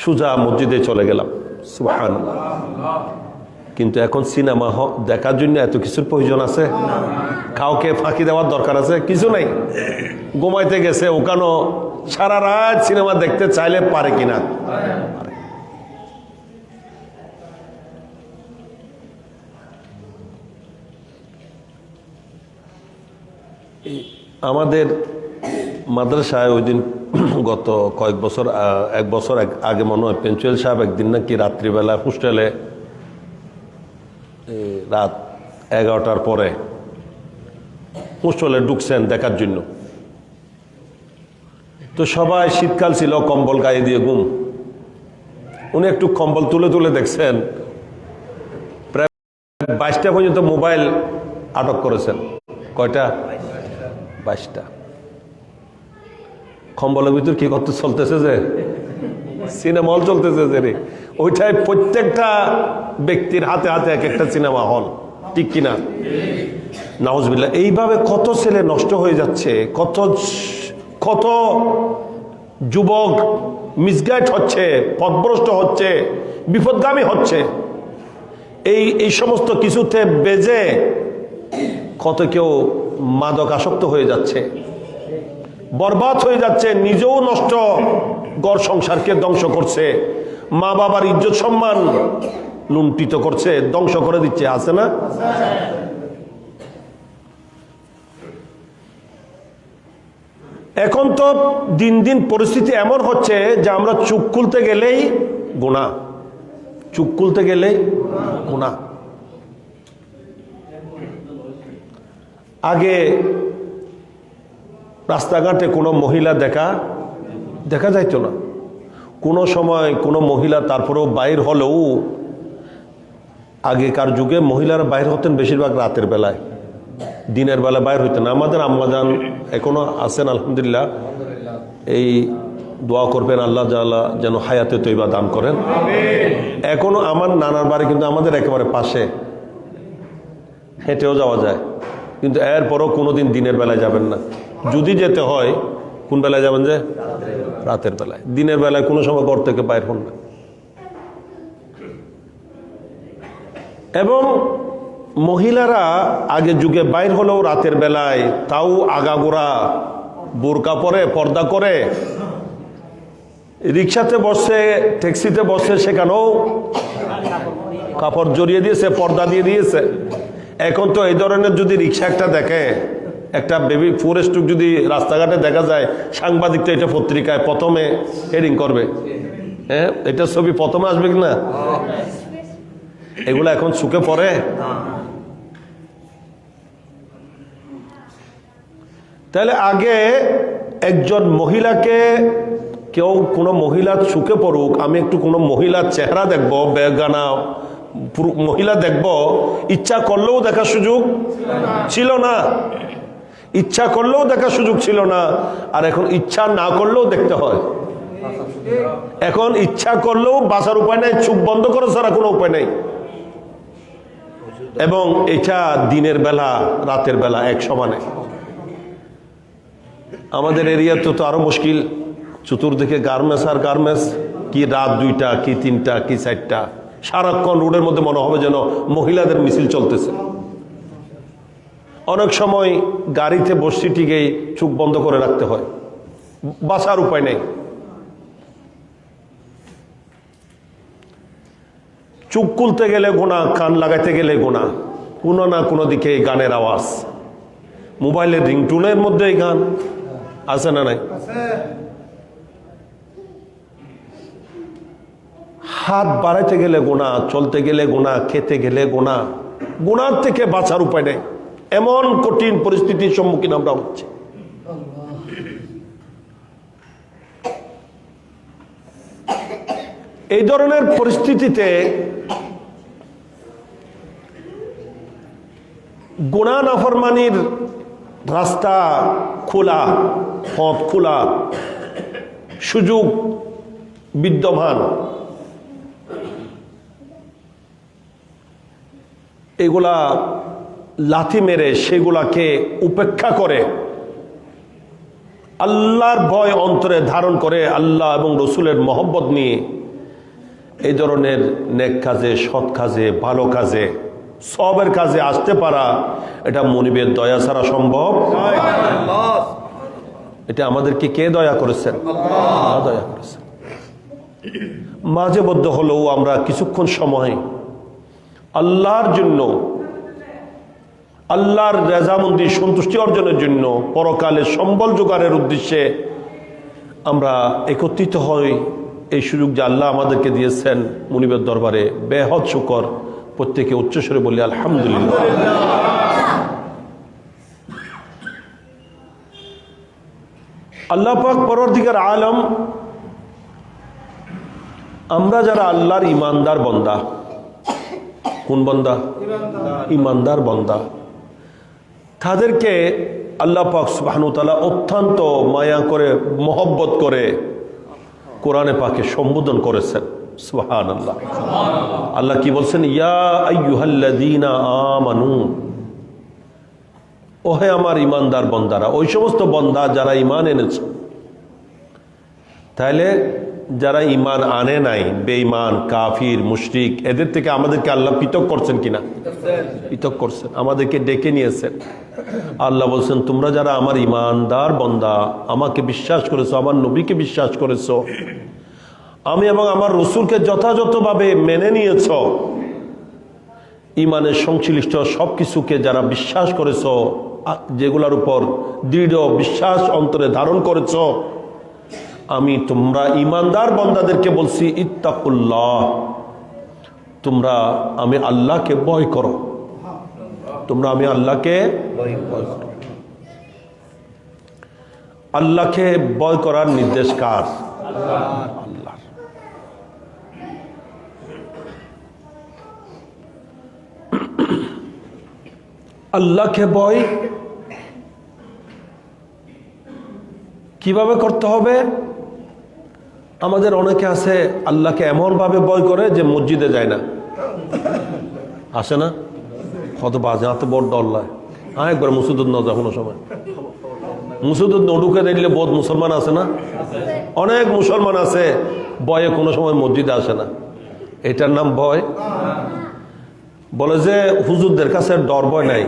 সোজা মসজিদে চলে গেলাম। সুবহানাল্লাহ। কিন্তু এখন সিনেমা দেখার জন্য এত কিছুর প্রয়োজন আছে? কাউকে ফাঁকি দেওয়ার দরকার আছে? কিছু নাই। ঘুমাইতে গেছে, ওখানেও সারা রাত সিনেমা দেখতে চাইলে পারে কিনা? আমাদের মাদ্রাসায় ওই দিন গত কয়েক বছর, এক বছর আগে মনে হয় প্রিন্সিপাল সাহেব একদিন নাকি রাত্রিবেলা হোস্টেলে রাত 11টার পরে হোস্টেলে ঢুকছেন দেখার জন্য। তো সবাই, শীতকাল ছিল, কম্বল গায়ে দিয়ে ঘুম। উনি একটু কম্বল তুলে তুলে দেখছেন, প্রায় 22টা পর্যন্ত মোবাইল আটক করেছেন। কয়টা? 22টা। কম্বলের ভিতর কি করতে চলতেছে, যে সিনেমা হল চলতেছে, যে রে ওইটাই প্রত্যেকটা ব্যক্তির হাতে হাতে এক একটা সিনেমা হল, ঠিক কিনা? নাউজুবিল্লাহ। এইভাবে কত ছেলে নষ্ট হয়ে যাচ্ছে, কত যুবক মিসগাইড হচ্ছে, পথভ্রষ্ট হচ্ছে, বিপদগামী হচ্ছে। এই সমস্ত কিছুতে বেজে কত কেউ মাদক আসক্ত হয়ে যাচ্ছে। বরবাদ হয়ে যাচ্ছে, নিজেও নষ্ট, ঘর সংসারকে ধ্বংস করছে, মা বাবার ইজ্জত সম্মান লুণ্ঠিত করছে, ধ্বংস করে দিচ্ছে। আছে না? এখন তো দিন দিন পরিস্থিতি এমন হচ্ছে যে আমরা চুপ খুলতে গেলেই গুনাহ, চুপ খুলতে গেলেই গুনাহ। আগে রাস্তাঘাটে কোনো মহিলা দেখা যাইতো না। কোনো সময় কোনো মহিলা তারপরেও বাইর হলেও, আগেকার যুগে মহিলারা বাইর হতেন বেশিরভাগ রাতের বেলায়, দিনের বেলা বাইর হইতেন। আমাদের আম্মাজান এখনো আছেন আলহামদুলিল্লাহ, এই দোয়া করবেন আল্লাহ জাল্লাহ যেন হায়াতে তৈবা দান করেন। এখনো আমার নানার বাড়ি কিন্তু আমাদের একেবারে পাশে, হেঁটেও যাওয়া যায়, কিন্তু এরপরও কোনোদিন দিনের বেলায় যাবেন না। যদি যেতে হয় কোন বেলায় যাবেন? যে রাতের বেলায়। দিনের বেলায় কোনো সময় ঘর থেকে বাইর হন না। এবং মহিলারা আগে যুগে বাইর হলেও রাতের বেলায়, তাও আগাগোড়া বোরকা পরে, পর্দা করে, রিক্সাতে বসে, ট্যাক্সিতে বসে, সেখানেও কাপড় জড়িয়ে দিয়েছে, পর্দা দিয়ে দিয়েছে। এখন তো এই ধরনের যদি রিক্সা একটা দেখে, একটা বেবি ফরেস্ট যদি রাস্তাঘাটে দেখা যায়, সাংবাদিক তো এটা পত্রিকায় প্রথমে হেডিং করবে। হ্যাঁ, এটা ছবি প্রথমে আসবে কিনা? এগুলো এখন চোখে পড়ে? তাহলে আগে একজন মহিলাকে, কেউ কোনো মহিলার চোখে পড়ুক, আমি একটু কোনো মহিলার চেহারা দেখবো, বেগানা মহিলা দেখবো, ইচ্ছা করলেও দেখার সুযোগ ছিল না, ইচ্ছা করলেও দেখার সুযোগ ছিল না। আর এখন ইচ্ছা না করলেও দেখতে হয়। এখন ইচ্ছা করলেও বাঁচার উপায় নাই, চোখ বন্ধ করে ছাড়া কোনো উপায় নাই। এবং এটা দিনের বেলা রাতের বেলা এক সমানে। আমাদের এরিয়াতে তো আরো মুশকিল, চতুর্দিকে গার্মেন্টস আর গার্মেন্টস, কি রাত 2টা, কি 3টা, কি 4টা, সারাক্ষণ রোডের মধ্যে মনে হবে যেন মহিলাদের মিছিল চলতেছে। অনেক সময় গাড়িতে বসছি ঠিকই, চোখ বন্ধ করে রাখতে হয়, বাঁচার উপায় নেই। চোখ খুলতে গেলে গুনাহ, কান লাগাইতে গেলে গুনাহ, কোনো না কোনো দিকে গানের আওয়াজ, মোবাইলের রিংটোনের মধ্যে গান আছে না নাই? হাত বাড়াইতে গেলে গুনাহ, চলতে গেলে গুনাহ, খেতে গেলে গুনাহ। গুনাহ থেকে বাঁচার উপায় নেই, এমন কঠিন পরিস্থিতির সম্মুখীন আমরা হচ্ছি। এই ধরনের পরিস্থিতিতে গুনাহ নাফরমানির রাস্তা খোলা, পথ খোলা, সুযোগ বিদ্যমান। এগুলা লাথি মেরে সেগুলাকে উপেক্ষা করে আল্লাহর ভয় অন্তরে ধারণ করে, আল্লাহ এবং রসুলের মহব্বত নিয়ে এই ধরনের নেক কাজে, সৎ কাজে, ভালো কাজে, সবের কাজে আসতে পারা, এটা মনিবের দয়া ছাড়া সম্ভব। এটা আমাদেরকে কে দয়া করেছেন? আল্লাহ দয়া করেছেন। মাঝে মধ্যে হলেও আমরা কিছুক্ষণ সময় আল্লাহর জন্য, আল্লাহর রেজামন্দি সন্তুষ্টি অর্জনের জন্য, পরকালে সম্বল জোগাড়ের উদ্দেশ্যে আমরা একত্রিত হই। এই সুযোগ যে আল্লাহ আমাদেরকে দিয়েছেন, মুনিবের দরবারে বেহদ শুকর। প্রত্যেকে উচ্চস্বরে বলি আলহামদুলিল্লাহ। আল্লাহ পাক পরওয়ারদিগার আলম, আমরা যারা আল্লাহর ইমানদার বান্দা, কোন বান্দা? ইমানদার বান্দা, তাদেরকে আল্লাহ পাক সুবহানাহু ওয়া তাআলা অত্যন্ত মায়া করে, মহব্বত করে কোরআনে পাকে সম্বোধন করেছেন। সুবহানাল্লাহ। আল্লাহ কি বলছেন? ইয়া আইয়ুহাল্লাযীনা আমানু, ওহে আমার ইমানদার বান্দারা, ওই সমস্ত বান্দা যারা ঈমান এনেছে। তাহলে যারা ঈমান আনে নাই, বেঈমান, কাফির, মুশরিক, এদের থেকে আমাদেরকে আল্লাহ পৃথক করছেন কিনা? পৃথক করছেন, আমাদেরকে ডেকে নিয়েছেন। আল্লাহ বলছেন, তোমরা যারা আমার ঈমানদার বান্দা, আমাকে বিশ্বাস করেছো, আমার নবীকে বিশ্বাস করেছো, আমি এবং আমার রসুলকে যথাযথভাবে মেনে নিয়েছ, ঈমানের সংশ্লিষ্ট সব কিছুকে যারা বিশ্বাস করেছ, যেগুলোর উপর দৃঢ় বিশ্বাস অন্তরে ধারণ করেছ, তোমরা ঈমানদার বান্দাদেরকে বলছি, ইত্তাকুল্লাহ, তোমরা আমি আল্লাহকে ভয় করো, তোমরা আমি আল্লাহকে ভয় করো। আল্লাহকে ভয় করার নির্দেশ কার? আল্লাহ। আল্লাহকে ভয় কিভাবে করতে হবে? আমাদের অনেকে আছে আল্লাহকে এমন ভাবে ভয় করে যে মসজিদে যায় না, আসে না, কত বাজে, হাতে বড় ডর লাগে। একবার মুসুদুদ ন যা কোনো সময় মুসুদুদ নডুকে দেখলে বহুত মুসলমান আছে না, অনেক মুসলমান আছে ভয়ে কোনো সময় মসজিদে আসে না। এটার নাম ভয়? বলে যে হুজুরদের কাছে ডর ভয় নাই,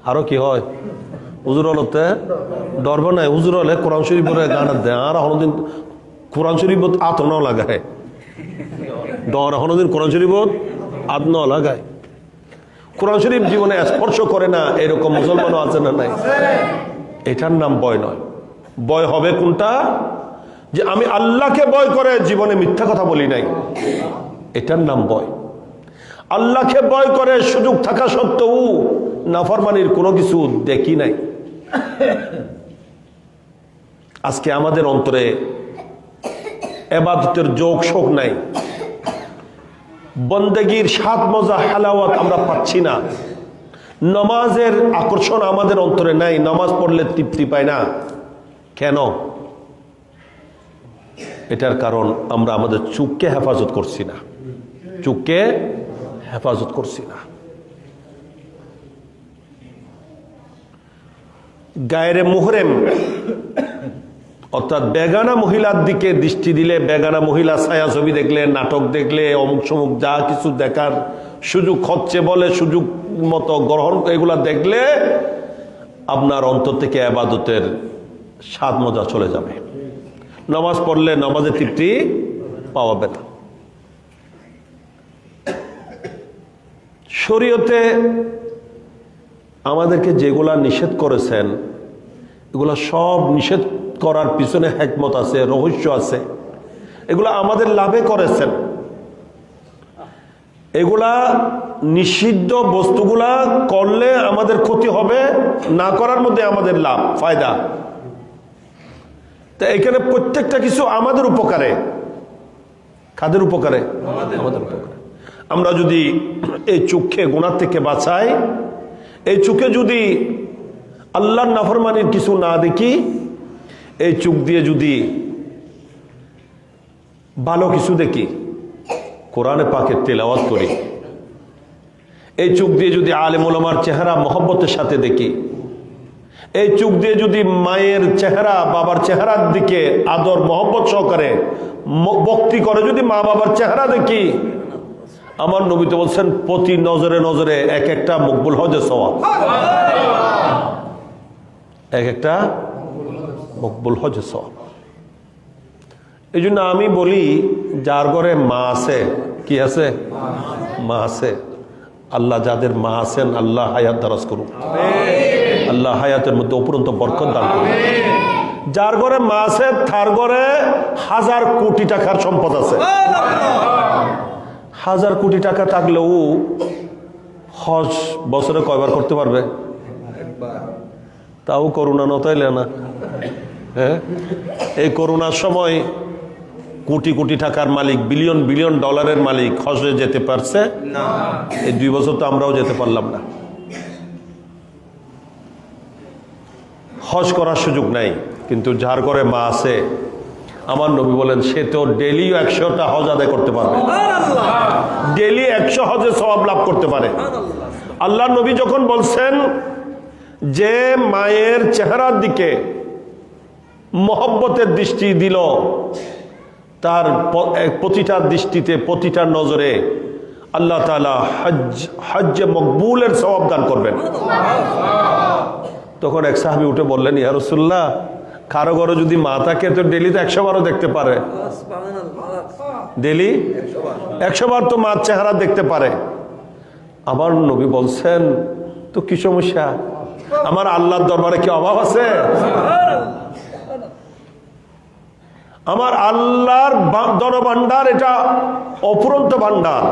আরো কি হয়, হুজুর হলতে ডর ভয় নাই, হুজুর হলে কোরআন শরীফ বলে গান দেয়, আর হনদিন কোরআন শরীফ আত ন লাগায়, ডর হনদিন কোরআন শরীফ আত ন লাগায়, কোরআন শরীফ জীবনে স্পর্শ করে না, এরকম মুসলমানও আছে না? নাই। এটার নাম ভয় নয়। ভয় হবে কোনটা? যে আমি আল্লাহকে ভয় করে জীবনে মিথ্যা কথা বলি নাই, এটার নাম ভয়। আল্লাহকে ভয় করে সুযোগ থাকা সত্ত্বেও নাফরমানির কোনো কিছু দেখি নাই। আজকে আমাদের অন্তরে ইবাদতের যোগ শোক নাই, বন্দেগীর স্বাদ মজা হালাওয়াত আমরা পাচ্ছি না, নামাজের আকর্ষণ আমাদের অন্তরে নাই, নামাজ পড়লে তৃপ্তি পায় না। কেন? এটার কারণ আমরা আমাদের চোখকে হেফাজত করছি না, চোখকে হেফাজত করছি না। গায়রে মুহরেম অর্থাৎ বেগানা মহিলার দিকে দৃষ্টি দিলে, বেগানা মহিলা ছায়া ছবি দেখলে, নাটক দেখলে, অমুক সমুক যা কিছু দেখার সুযোগ হচ্ছে বলে সুযোগ মতো গ্রহণ, এগুলা দেখলে আপনার অন্তর থেকে ইবাদতের স্বাদ মজা চলে যাবে। নামাজ পড়লে নামাজের তৃপ্তি পাওয়াবে না। শরীয়তে আমাদেরকে যেগুলা নিষেধ করেছেন, এগুলা সব নিষেধ করার পিছনে হিকমত আছে, রহস্য আছে। এগুলা আমাদের লাভে করেছেন। এগুলা নিষিদ্ধ বস্তুগুলা করলে আমাদের ক্ষতি হবে, না করার মধ্যে আমাদের লাভ ফায়দা। তো এখানে প্রত্যেকটা কিছু আমাদের উপকারে। কাদের উপকারে? আমাদের উপকারে। আমরা যদি এই চোখে গুনাহ থেকে বাঁচাই, এই চোখে যদি আল্লাহর নাফরমানির কিছু না দেখি, এই চোখ দিয়ে যদি ভালো কিছু দেখি, কোরআনে পাকের তেলাওয়াত করি, এই চোখ দিয়ে যদি আলেম ওলামার চেহারা মহব্বতের সাথে দেখি, এই চোখ দিয়ে যদি মায়ের চেহারা, বাবার চেহারার দিকে আদর মহব্বত সহকারে ভক্তি করে যদি মা বাবার চেহারা দেখি, আমার নবী তো বলছেন প্রতি নজরে নজরে এক একটা মকবুল হজে সওয়াব, এক একটা মকবুল হজে সওয়াব। এই জন্য আমি বলি, যার ঘরে মা আছে, কি আছে? মা আছে। আল্লাহ যাদের মা আছেন, আল্লাহ হায়াত দারাজ করুন, আল্লাহ হায়াতের মধ্যে উপরন্ত বরকত দান করুন। যার ঘরে মা আছে তার ঘরে 1000 কোটি টাকার সম্পদ আছে। 1000 কোটি টাকা থাকলেও হজ বছরে কয়বার করতে পারবে? তাও করোনা নতাইলে না। হ্যাঁ, এই করোনার সময় কোটি কোটি টাকার মালিক, বিলিয়ন বিলিয়ন ডলারের মালিক হজে যেতে পারছে না। এই 2 বছর তো আমরাও যেতে পারলাম না। হজ করার সুযোগ নাই। কিন্তু যার ঘরে মা আছে, আমার নবী বলেন সে তো ডেলি 100টা হজ আদায় করতে পারবে, ডেলি 100 হজে সওয়াব লাভ করতে পারে। আল্লাহ নবী যখন বলছেন যে মায়ের চেহারার দিকে মহব্বতের দৃষ্টি দিল, তার প্রতিটা দৃষ্টিতে, প্রতিটা নজরে আল্লাহ তাআলা হজ্জে মকবুলের সওয়াব দান করবেন। তখন এক সাহাবী উঠে বললেন, ইয়া রাসূলুল্লাহ, কারো ঘরে যদি মা থাকে তো ডেলি তো 100 বারও দেখতে পারে, ডেলি 100 বার তো মার চেহারা দেখতে পারে। আমার নবী বলছেন, তো কি সমস্যা? আমার আল্লাহর দরবারে কি অভাব আছে? আমার আল্লাহর ধনভাণ্ডার এটা অফুরন্ত ভাণ্ডার,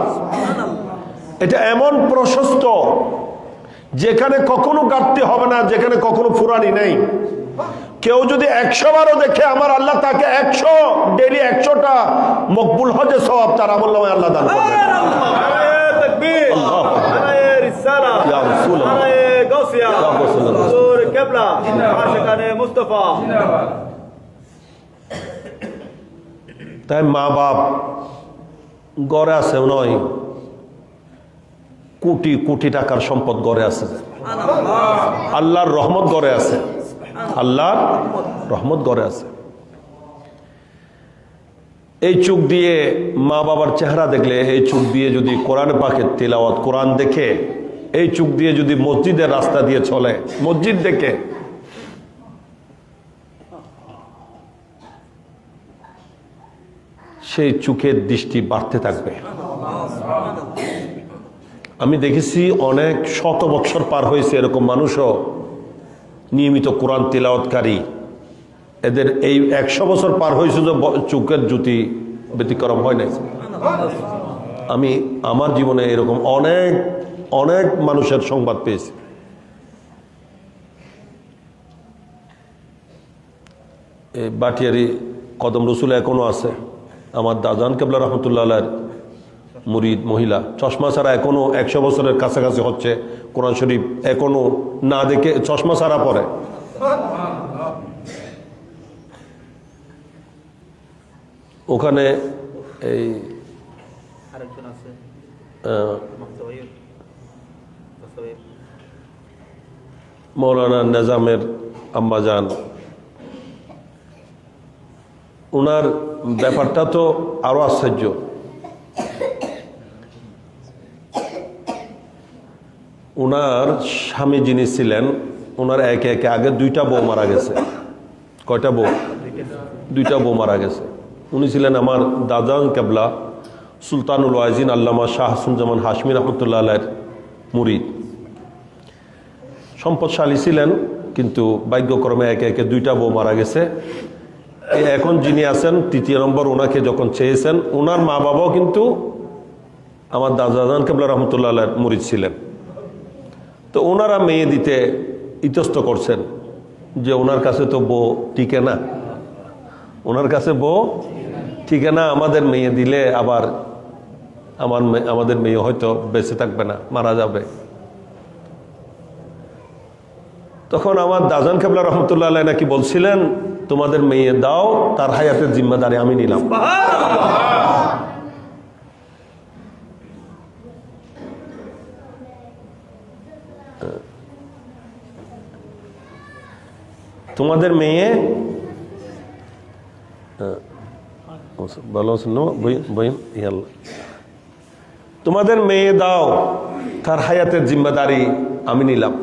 এটা এমন প্রশস্ত যেখানে কখনো ঘাটতি হবে না, যেখানে কখনো ফুরানি নেই। কেউ যদি 100 বারও দেখে আমার আল্লাহ তাকে 100 ডেলি 100টা মকবুল হজে সওয়াব তার আমলনামায় আল্লাহ দান করবেন। তাই মা বাপ গড়ে আছে নয়, কোটি কোটি টাকার সম্পদ গড়ে আছে, আল্লাহর রহমত গড়ে আছে, আল্লাহর রহমত গড়ে আছে। এই চোখ দিয়ে মা বাবার চেহারা দেখলে, এই চোখ দিয়ে যদি কোরআন পাকের তিলাওয়াত, কোরআন দেখে, এই চোখ দিয়ে যদি মসজিদের রাস্তা দিয়ে চলে, মসজিদ দেখে, সেই চোখের দৃষ্টি বাড়তে থাকবে। আমি দেখেছি অনেক শত বছর পার হয়েছে, এরকম মানুষও নিয়মিত কোরআন তিলাওয়াতকারী, এদের এই 100 বছর পার হয়েছে যে চোখের জ্যোতি ব্যতিক্রম হয় নাই। আমি আমার জীবনে এরকম অনেক অনেক মানুষের সংবাদ পেয়েছি। এই বাটিয়ারি কদম রসুল এখনো আছে, আমার দাজান কেবলা রহমতুল্লাহ আলাইহির মুরিদ মহিলা, চশমা ছাড়া এখনো 100 বছরের কাছাকাছি হচ্ছে, কোরআন শরীফ এখনো না দেখে চশমা ছাড়া পড়ে। ওখানে এই মৌলানা নিজামের আম্মাজান, ওনার ব্যাপারটা তো আরো আশ্চর্য। ওনার স্বামী যিনি ছিলেন, ওনার একে একে আগে 2টা বউ মারা গেছে। কয়টা বউ? 2টা বউ মারা গেছে। উনি ছিলেন আমার দাদা কেবলা সুলতানুল ওয়াজিন আল্লামা শাহ হাসানুজ্জামান হাশমি রহমতুল্লাহ আলাইহির মুরিদ। সম্পদশালী ছিলেন, কিন্তু ভাগ্যক্রমে একে একে 2টা বউ মারা গেছে। এখন যিনি আছেন 3য় নম্বর, ওনাকে যখন চেয়েছেন, ওনার মা বাবাও কিন্তু আমার দাদাজান কেবলা রহমতুল্লাহ আলাইহির মুরিদ ছিলেন। তো ওনারা মেয়ে দিতে ইতস্ত করছেন যে ওনার কাছে তো বউ টিকে না, ওনার কাছে বউ টিকে না, আমাদের মেয়ে দিলে আবার আমাদের মেয়ে হয়তো বেঁচে থাকবে না, মারা যাবে। তখন আমার দাজান কেবলা রহমতুল্লাহ আলাইহি নাকি বলছিলেন, তোমাদের মেয়ে দাও, তার হায়াতের জিম্মাদারি আমি নিলাম। তোমাদের মেয়ে ভালো তোমাদের মেয়ে দাও, তার হায়াতের জিম্মাদারি আমি নিলাম।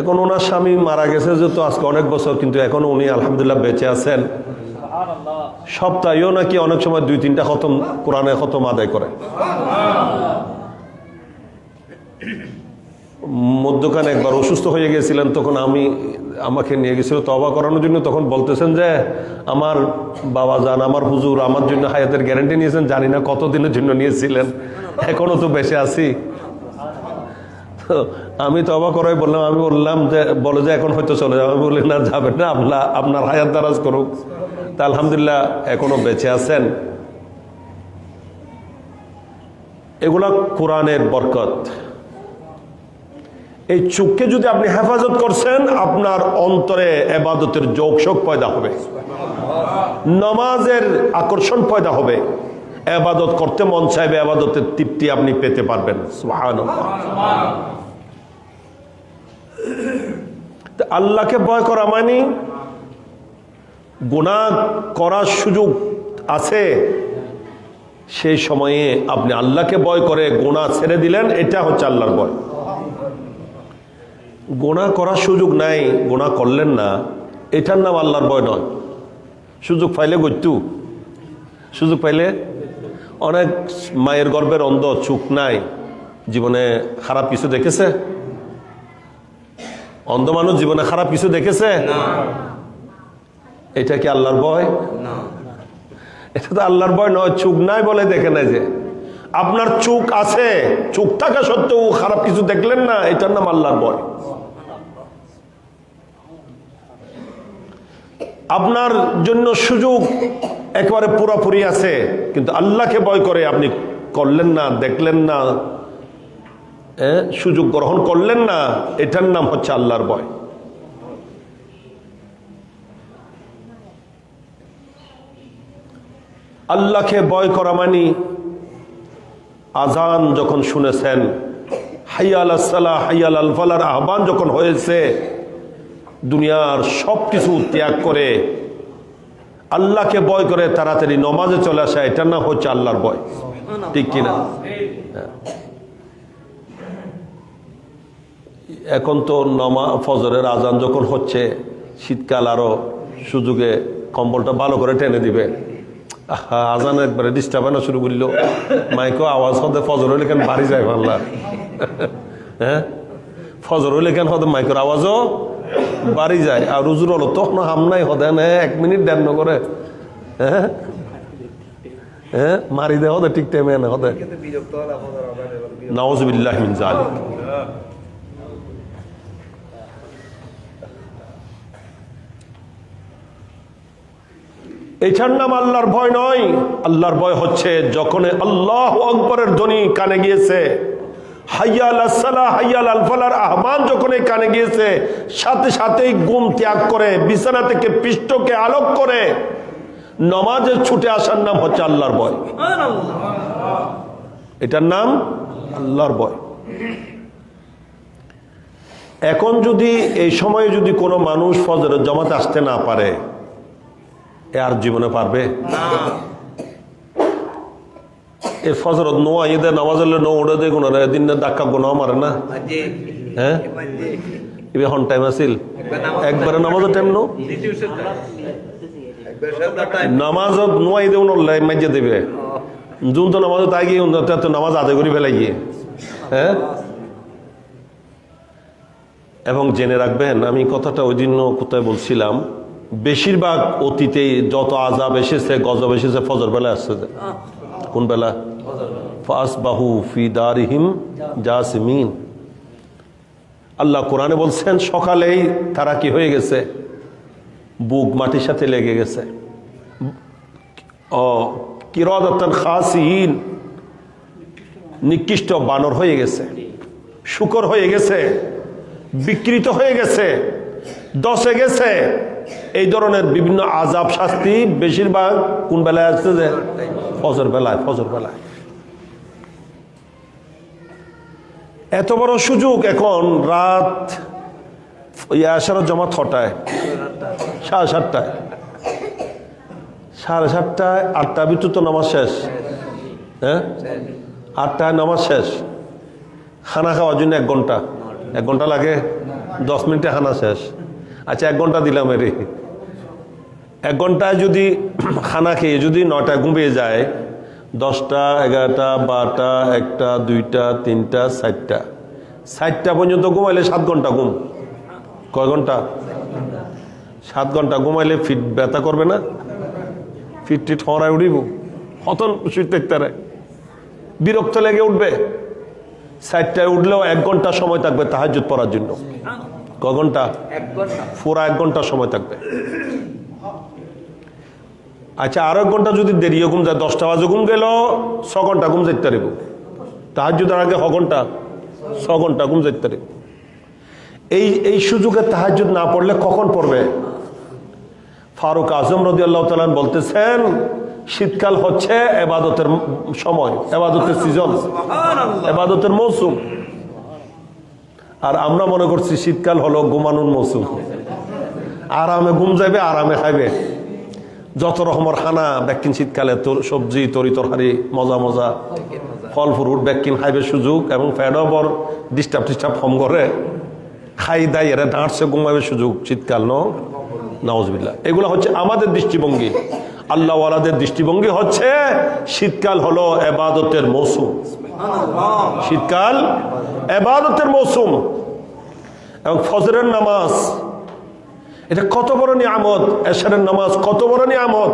এখন ওনার স্বামী মারা গেছে যেহেতু আজকে অনেক বছর, কিন্তু এখনো উনি আলহামদুলিল্লাহ বেঁচে আছেন। সপ্তাহেও নাকি অনেক সময় 2-3টা খতম, কোরআনে খতম আদায় করে। মধ্যখানে একবার অসুস্থ হয়ে গেছিলেন, তখন আমাকে নিয়ে গেছিল তওবা করানোর জন্য। তখন বলতেছেন যে আমার বাবা জান, আমার হুজুর আমার জন্য হায়াতের গ্যারান্টি নিয়েছেন, জানি না কতদিনের জন্য নিয়েছিলেন, এখনো তো বেঁচে আছি। আমি তওবা করাই বললাম, আমি বললাম যে বলে যে এখন হয়তো চলে যাবে। আমি বলি না, যাবেন না, আপনার হায়াত দারাজ করুক। তা আলহামদুলিল্লাহ এখনো বেঁচে আছেন। এগুলা কোরআনের বরকত। এই চোখকে যদি আপনি হেফাজত করছেন, আপনার অন্তরে ইবাদতের যোগশোক পয়দা হবে, নামাজের আকর্ষণ পয়দা হবে, ইবাদত করতে মন চাইবে, ইবাদতের তৃপ্তি আপনি পেতে পারবেন। সুবহানাল্লাহ। আল্লাহকে ভয় করা মানে গুনাহ করার সুযোগ আছে, সেই সময়ে আপনি আল্লাহকে ভয় করে গুনাহ ছেড়ে দিলেন, এটা হচ্ছে আল্লাহর ভয়। গুনাহ করার সুযোগ নাই, গুনাহ করলেন না, এটার নাম আল্লাহর ভয় নয়। সুযোগ পাইলে গত্যু, সুযোগ পাইলে অনেক মায়ের গর্ভের অন্ধ, চোখ নাই, জীবনে খারাপ কিছু দেখেছে? অন্ধ মানুষ জীবনে খারাপ কিছু দেখেছে? এটা কি আল্লাহর ভয়? এটা তো আল্লাহর ভয় নয়। চোখ নাই বলে দেখে নাই। যে আপনার চোখ আছে, চোখ থাকা সত্ত্বেও খারাপ কিছু দেখলেন না, এটার নাম আল্লাহর ভয়। আপনার জন্য সুযোগ একেবারে পুরোপুরি আছে, কিন্তু আল্লাহকে ভয় করে আপনি করলেন না, দেখলেন না, সুযোগ গ্রহণ করলেন না, এটার নাম হচ্ছে আল্লাহর ভয়। আল্লাহকে ভয় করা মানে আজান যখন শুনেছেন, হাইয়া আলাস সালাহ হাইয়া আলাল ফালাহর আহ্বান যখন হয়েছে, দুনিয়ার সব কিছু ত্যাগ করে আল্লাহকে ভয় করে তাড়াতাড়ি নমাজে চলে আসা, এটার নাম হচ্ছে আল্লাহর ভয়। ঠিক কিনা? এখন তো ফজরের আজান যখন হচ্ছে, শীতকাল আরো সুযোগে কম্বলটা ভালো করে টেনে দিবে। আজান একবারে ডিস্টার্ব না শুরু করল, মাইকো আওয়াজ হতে ফজর হইলে কেন বাড়ি যায় বাংলা। হ্যাঁ, ফজর হইলে কেন হতে মাইকের আওয়াজও বাড়ি যায়। আর রুজুর হলো তখন হামনাই হতে না 1 মিনিট দেন করে। হ্যাঁ হ্যাঁ, মারি দে হতে ঠিক টাইমে না হতে। নাউজুবিল্লাহ মিন যালিক। এটার নাম আল্লাহর ভয় নয়। আল্লাহর ভয় হচ্ছে যখন আল্লাহু আকবরের ধ্বনি কানে গিয়েছে, হাইয়া আলাস সালাহ হাইয়া আলাল ফালাহর আহ্বান যখন কানে গিয়েছে, সাথে সাথেই ঘুম ত্যাগ করে বিছানা থেকে পৃষ্ঠকে আলোক করে নমাজে ছুটে আসার নাম হচ্ছে আল্লাহর ভয়। এটার নাম আল্লাহর ভয়। এখন যদি এই সময়ে যদি কোনো মানুষ ফজরের জামাতে আসতে না পারে, আর জীবনে পারবে? এই ফজরত নোয়া ঈদের নামাজ হলে নো ওড়ে দেখুন দিন ধাক্কা গোনা মারে না। হ্যাঁ, এবার হন টাইম আসিল একবারে নামাজের টাইম নো নামাজত নোয়া ঈদে উনল্লাই মাইজে দেবে যোন তো নামাজ তাই গিয়ে নামাজ আদায় করে ফেলাই গিয়ে। হ্যাঁ, এবং জেনে রাখবেন, আমি কথাটা ওই দিন কোথায় বলছিলাম, বেশিরভাগ অতীতে যত আযাব এসেছে, গজব এসেছে ফজর বেলা আসছে। কোন বেলা? ফাসবাহু ফি দারিহিম জাসিমিন। আল্লাহ কোরআনে বলছেন সকালেই তারা কি হয়ে গেছে? বুক মাটির সাথে লেগে গেছে। কিরাদাতান খাসিন, নিকৃষ্ট বানর হয়ে গেছে, শুকর হয়ে গেছে, বিকৃত হয়ে গেছে, দশে গেছে। এই ধরনের বিভিন্ন আযাব শাস্তি বেশিরভাগ কোন বেলায় আসছে? যে ফজর বেলায়। ফজর বেলায় এত বড় সুযোগ। এখন রাত আসার জমা 6টায়, 7:30টায়, 7:30টায়, 8টার ভিতর তো নামাজ শেষ। হ্যাঁ, 8টায় নামাজ শেষ। খানা খাওয়ার জন্য 1 ঘন্টা লাগে, 10 মিনিটে খানা শেষ। আচ্ছা, 1 ঘন্টা দিলাম এর। 1 ঘন্টায় যদি খানা খেয়ে যদি 9টায় ঘুমিয়ে যায়, 10টা, 11টা, 12টা, 1টা, 2টা, 3টা, 4টা, 4টা পর্যন্ত ঘুমাইলে 7 ঘন্টা ঘুম। কয় ঘন্টা? 7 ঘন্টা ঘুমাইলে ফিট ব্যথা করবে না? ফিট টিট হরায় উঠিব, হতন শুইতে বিরক্ত লেগে উঠবে। 4টায় উঠলেও 1 ঘন্টা সময় থাকবে তাহাজ্জুদ পড়ার জন্য। কয় ঘন্টা? পুরা 1 ঘন্টা সময় থাকবে। আচ্ছা, আরো 1 ঘন্টা যদি দেরিও ঘুম যায়, 10টা বাজে ঘুম গেল, 6 ঘন্টা ঘুম যেতে পারিব। তাহাজ্জুদের আগে 6 ঘন্টা ঘুম যেতে পারিব। এই সুযোগে তাহাজ্জুদ না পড়লে কখন পড়বে? ফারুক আজম রাদিয়াল্লাহু তাআলা বলতেছেন, শীতকাল হচ্ছে ইবাদতের সময়, ইবাদতের সিজন, ইবাদতের মৌসুম। আর আমরা মনে করছি শীতকাল হলো ঘুমানোর মৌসুম। আরামে ঘুম যাবে, আরামে খাইবে। যত রকমের খানা ব্যাকিন শীতকালে সবজি তরি তরকারি মজা মজা ফল ফ্রুট ব্যাকিন খাইবে সুযোগ এবং ফ্যাডও বর ডিস্টার্ব কম করে খাই দাই এরা ডাঁটছে ঘুমাবে সুযোগ শীতকাল নাউজুবিল্লাহ। এগুলো হচ্ছে আমাদের দৃষ্টিভঙ্গি। আল্লাহওয়ালাদের দৃষ্টিভঙ্গি হচ্ছে শীতকাল হলো ইবাদতের মৌসুম। শীতকাল ইবাদতের মৌসুম। এবং ফজরের নামাজ এটা কত বড় নিয়ামত, এশারের নামাজ কত বড় নিয়ামত।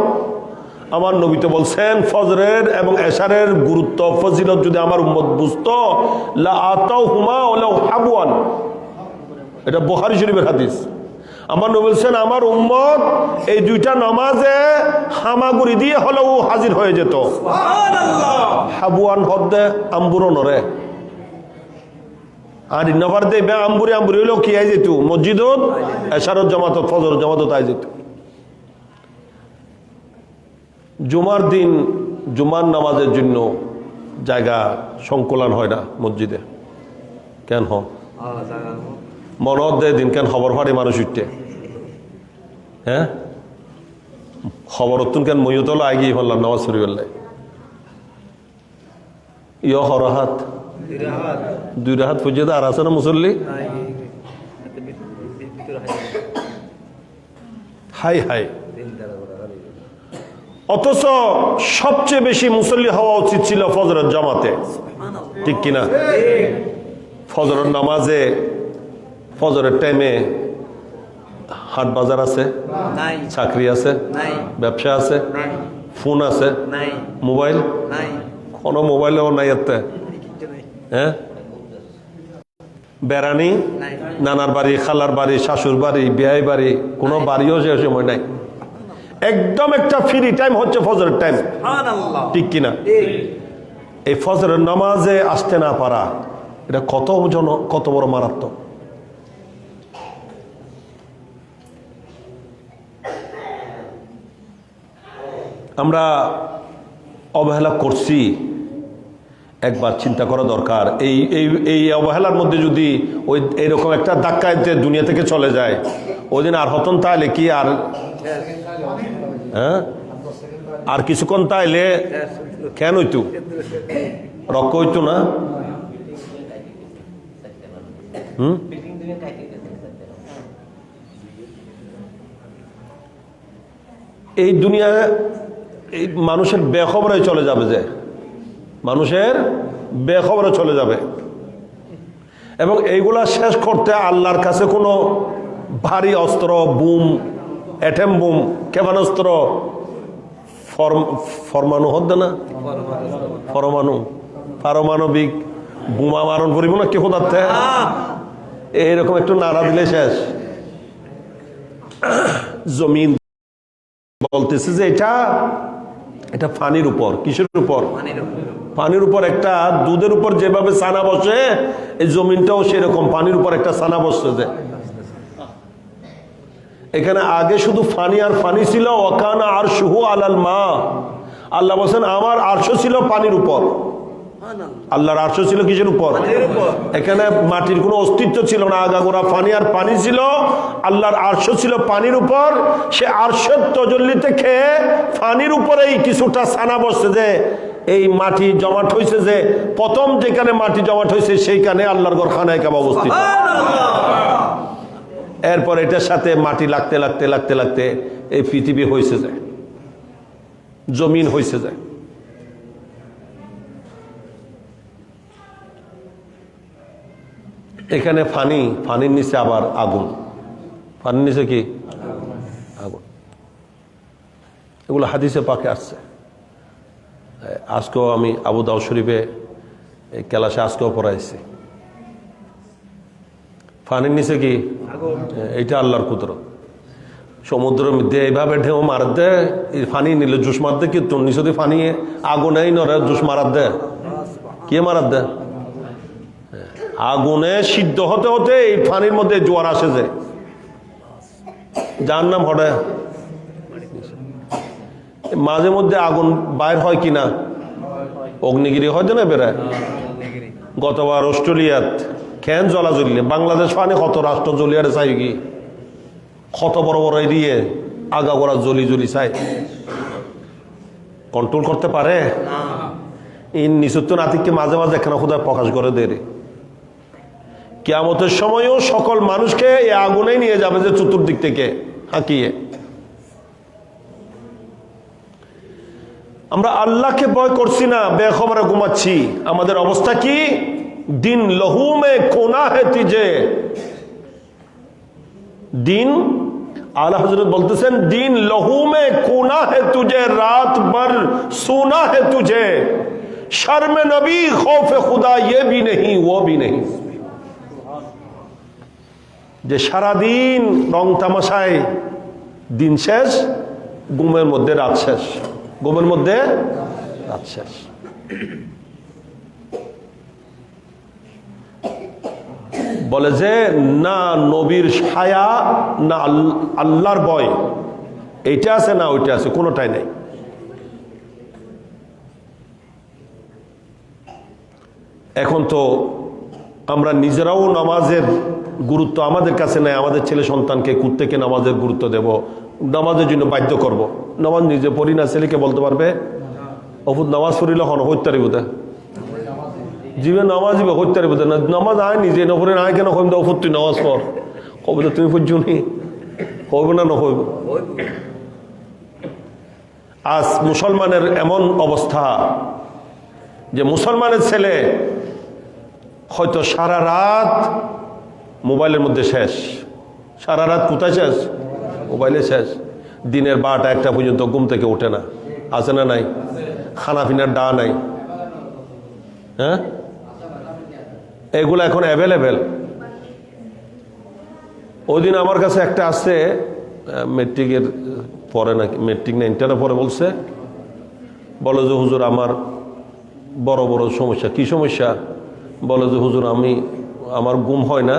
আমার নবী তো বলছেন ফজরের এবং এশারের গুরুত্ব ফজিলত যদি আমার উম্মত বুঝতো লা আতাউহুমা ওয়ালাউ হাবওয়ান। এটা বুখারী শরীফের হাদিস। আমার নবী বলছেন আমার উম্মত এই দুইটা নামাজে হামাগুড়ি দিয়ে হলেও হাজির হয়ে যেত। সুবহানাল্লাহ। হাবওয়ান হদ্দে আম্বুরো নরে আর নফর দে আম্বুরি হলেও কি আই যেত মসজিদত এশারত জামাতত ফজর জামাতত আই যেত। জুমার দিন জুমার নামাজের জন্য জায়গা সংকুলান হয় না মসজিদে কেন মনত দেয় দিন কেন খবর ফাড়ে মানুষ উঠতে হ্যাঁ খবর উত্তুন কেন মইতল আগিয়ে ফেললাম নামাজ পড়ি ফেললে ইয় হরহাত দুই রাহাত পর্যন্ত আর আছে না মুসল্লি হাই হাই। অথচ সবচেয়ে বেশি মুসল্লি হওয়া উচিত ছিল ফজরের জামাতে, ঠিক কিনা? ফজরের নামাজে ফজরের টাইমে হাট বাজার আছে, চাকরি আছে, ব্যবসা আছে, ফোন আছে, মোবাইল কোনো মোবাইলেও নাই এতে হ্যাঁ বেড়ানি নানার বাড়ি খালার বাড়ি শাশুর বাড়ি বিয়ে বাড়ি কোনো বাড়িও সে সময় নাই। একদম একটা ফ্রি টাইম হচ্ছে ফজরের টাইম, ঠিক কিনা? এই ফজরের নামাজে আসতে না পারা এটা কত বড় মারাত্মক। আমরা অবহেলা করছি, একবার চিন্তা করা দরকার। এই অবহেলার মধ্যে যদি ওই এইরকম একটা ধাক্কায় দুনিয়া থেকে চলে যায় ওই দিন আর হতন তাইলে কি আর হ্যাঁ আর কিছুক্ষণ তাইলে কেন হইতো রক্ষ হইতো না? এই দুনিয়া এই মানুষের বেখবরে চলে যাবে, যে মানুষের বেখবরে চলে যাবে। এবং এইগুলা শেষ করতে আল্লাহর কাছে কোনো ভারী অস্ত্র বুম অ্যাটম বুম ক্ষেপণাস্ত্র ফরমাণু হচ্ছে না পারমাণবিক বোমা মারণ করিব না কেউ তাতে এইরকম একটু নাড়া দিলে শেষ। জমিন বলতেছে যে এটা পানির উপর, কিসের উপর? পানির উপর। একটা দুধের উপর যেভাবে ছানা বসে এই জমিনটাও সেরকম পানির উপর একটা ছানা বসছে। যে এখানে আগে শুধু ফানি আর ফানি ছিল, ওয়াকানা আরশুহু আলাল মা। আল্লাহ বলেন আমার আরশ ছিল পানির উপর। আল্লাহর আরশ ছিল কিসের উপর? এখানে মাটির কোনো অস্তিত্ব ছিল না, আগাগোড়া পানি আর পানি ছিল। আল্লাহর আরশ ছিল পানির উপর। সে আরশের তজল্লি থেকে পানির উপরেই কিছুটা ছানা বসছে, যে এই মাটি জমাট হয়েছে, যে প্রথম যেখানে মাটি জমাট হয়েছে সেইখানে আল্লাহর ঘর খানায় কাবা অবস্থিত। এরপর এটার সাথে মাটি লাগতে লাগতে লাগতে লাগতে এই পৃথিবী হয়েছে যায়, জমিন হয়েছে যায়। এখানে ফানির নিচে আবার আগুন, পানির নিচে কি আগুন। এগুলো হাদিসে পাকে আসছে। আজকেও আমি আবু দাউদ শরীফে এই ক্লাসে আজকেও পড়াইছি। পানির নিচে কি? এইটা আল্লাহর কুদরত। সমুদ্রের মধ্যে এইভাবে ঢেউ মার দে, পানি নিলে জুস মার দে, কিন্তু নিচে পানি আগুনেই নরে জুস মারার দে, কে মারার দে? আগুনে সিদ্ধ হতে হতে এই পানির মধ্যে জোয়ার আসে, যে যার নাম হটে। মাঝে মধ্যে আগুন বাইর হয় কিনা, অগ্নিগিরি হয়তো না বেড়ায়। গতবার অস্ট্রেলিয়াত কেন জ্বলা জ্বললে, বাংলাদেশ পানি কত রাষ্ট্র জ্বলিয়ারে চাই কি, কত বড় বড় এরিয়ে আগাগোড়া জলি জলি চাই, কন্ট্রোল করতে পারে? এই নিচত্ব নাতিককে মাঝে মাঝে এখানে খোদায় প্রকাশ করে দেয়। কিয়ামতের সময়ও সকল মানুষকে এই আগুনেই নিয়ে যাবে, যে চতুর্দিক থেকে হাঁকিয়ে। আমরা আল্লাহকে ভয় করছি না, বেখবরে ঘুমাচ্ছি। আমাদের অবস্থা কি? দিন লহুমে কোনা হে তিজে, দিন আলা হযরত বলতেছেন দিন লহুমে কোনা হে তুঝে, রাত ভর সোনা হে তুঝে, শর্মে নবী খৌফে খুদা ये भी नहीं वो भी नहीं। যে সারাদিন রং তামাশায় দিন শেষ, ঘুমের মধ্যে রাত শেষ, ঘুমের মধ্যে রাত শেষ। বলে যে না নবীর ছায়া, না আল্লাহর ভয়, এইটা আছে না ওইটা আছে, কোনোটাই নাই। এখন তো আমরা নিজেরাও নামাজের গুরুত্ব আমাদের কাছে নেই, আমাদের ছেলে সন্তানকে কুত্তেকে নামাজের গুরুত্ব দেব, নামাজের জন্য বাধ্য করব। নামাজ নিজে পড়ি না, ছেলেকে বলতে পারবে অপুত নামাজ পড়িলে হন হইতারি বোধ জীবে নামাজ দিবে হইতারি বোধ না, নামাজ আয় নিজে নপরে আয় কেন কইম অপুত তুই নামাজ পড়, কবে তো তুমি পড়ছুনি, হইব না নহইব। আজ মুসলমানের এমন অবস্থা যে মুসলমানের ছেলে হয়তো সারা রাত মোবাইলের মধ্যে শেষ, সারা রাত কোথায় শেষ? মোবাইলে শেষ। দিনের 12টা-1টা পর্যন্ত ঘুম থেকে ওঠে না, আছে না নাই? খানা পিনার ডা নাই, হ্যাঁ? এগুলো এখন অ্যাভেলেবেল। ওই দিন আমার কাছে একটা আসছে, মেট্রিকের পরে নাকি, মেট্রিক না ইন্টারের পরে, বলছে বলো যে হুজুর আমার বড় বড় সমস্যা। কি সমস্যা? বলে যে হুজুর আমার ঘুম হয় না,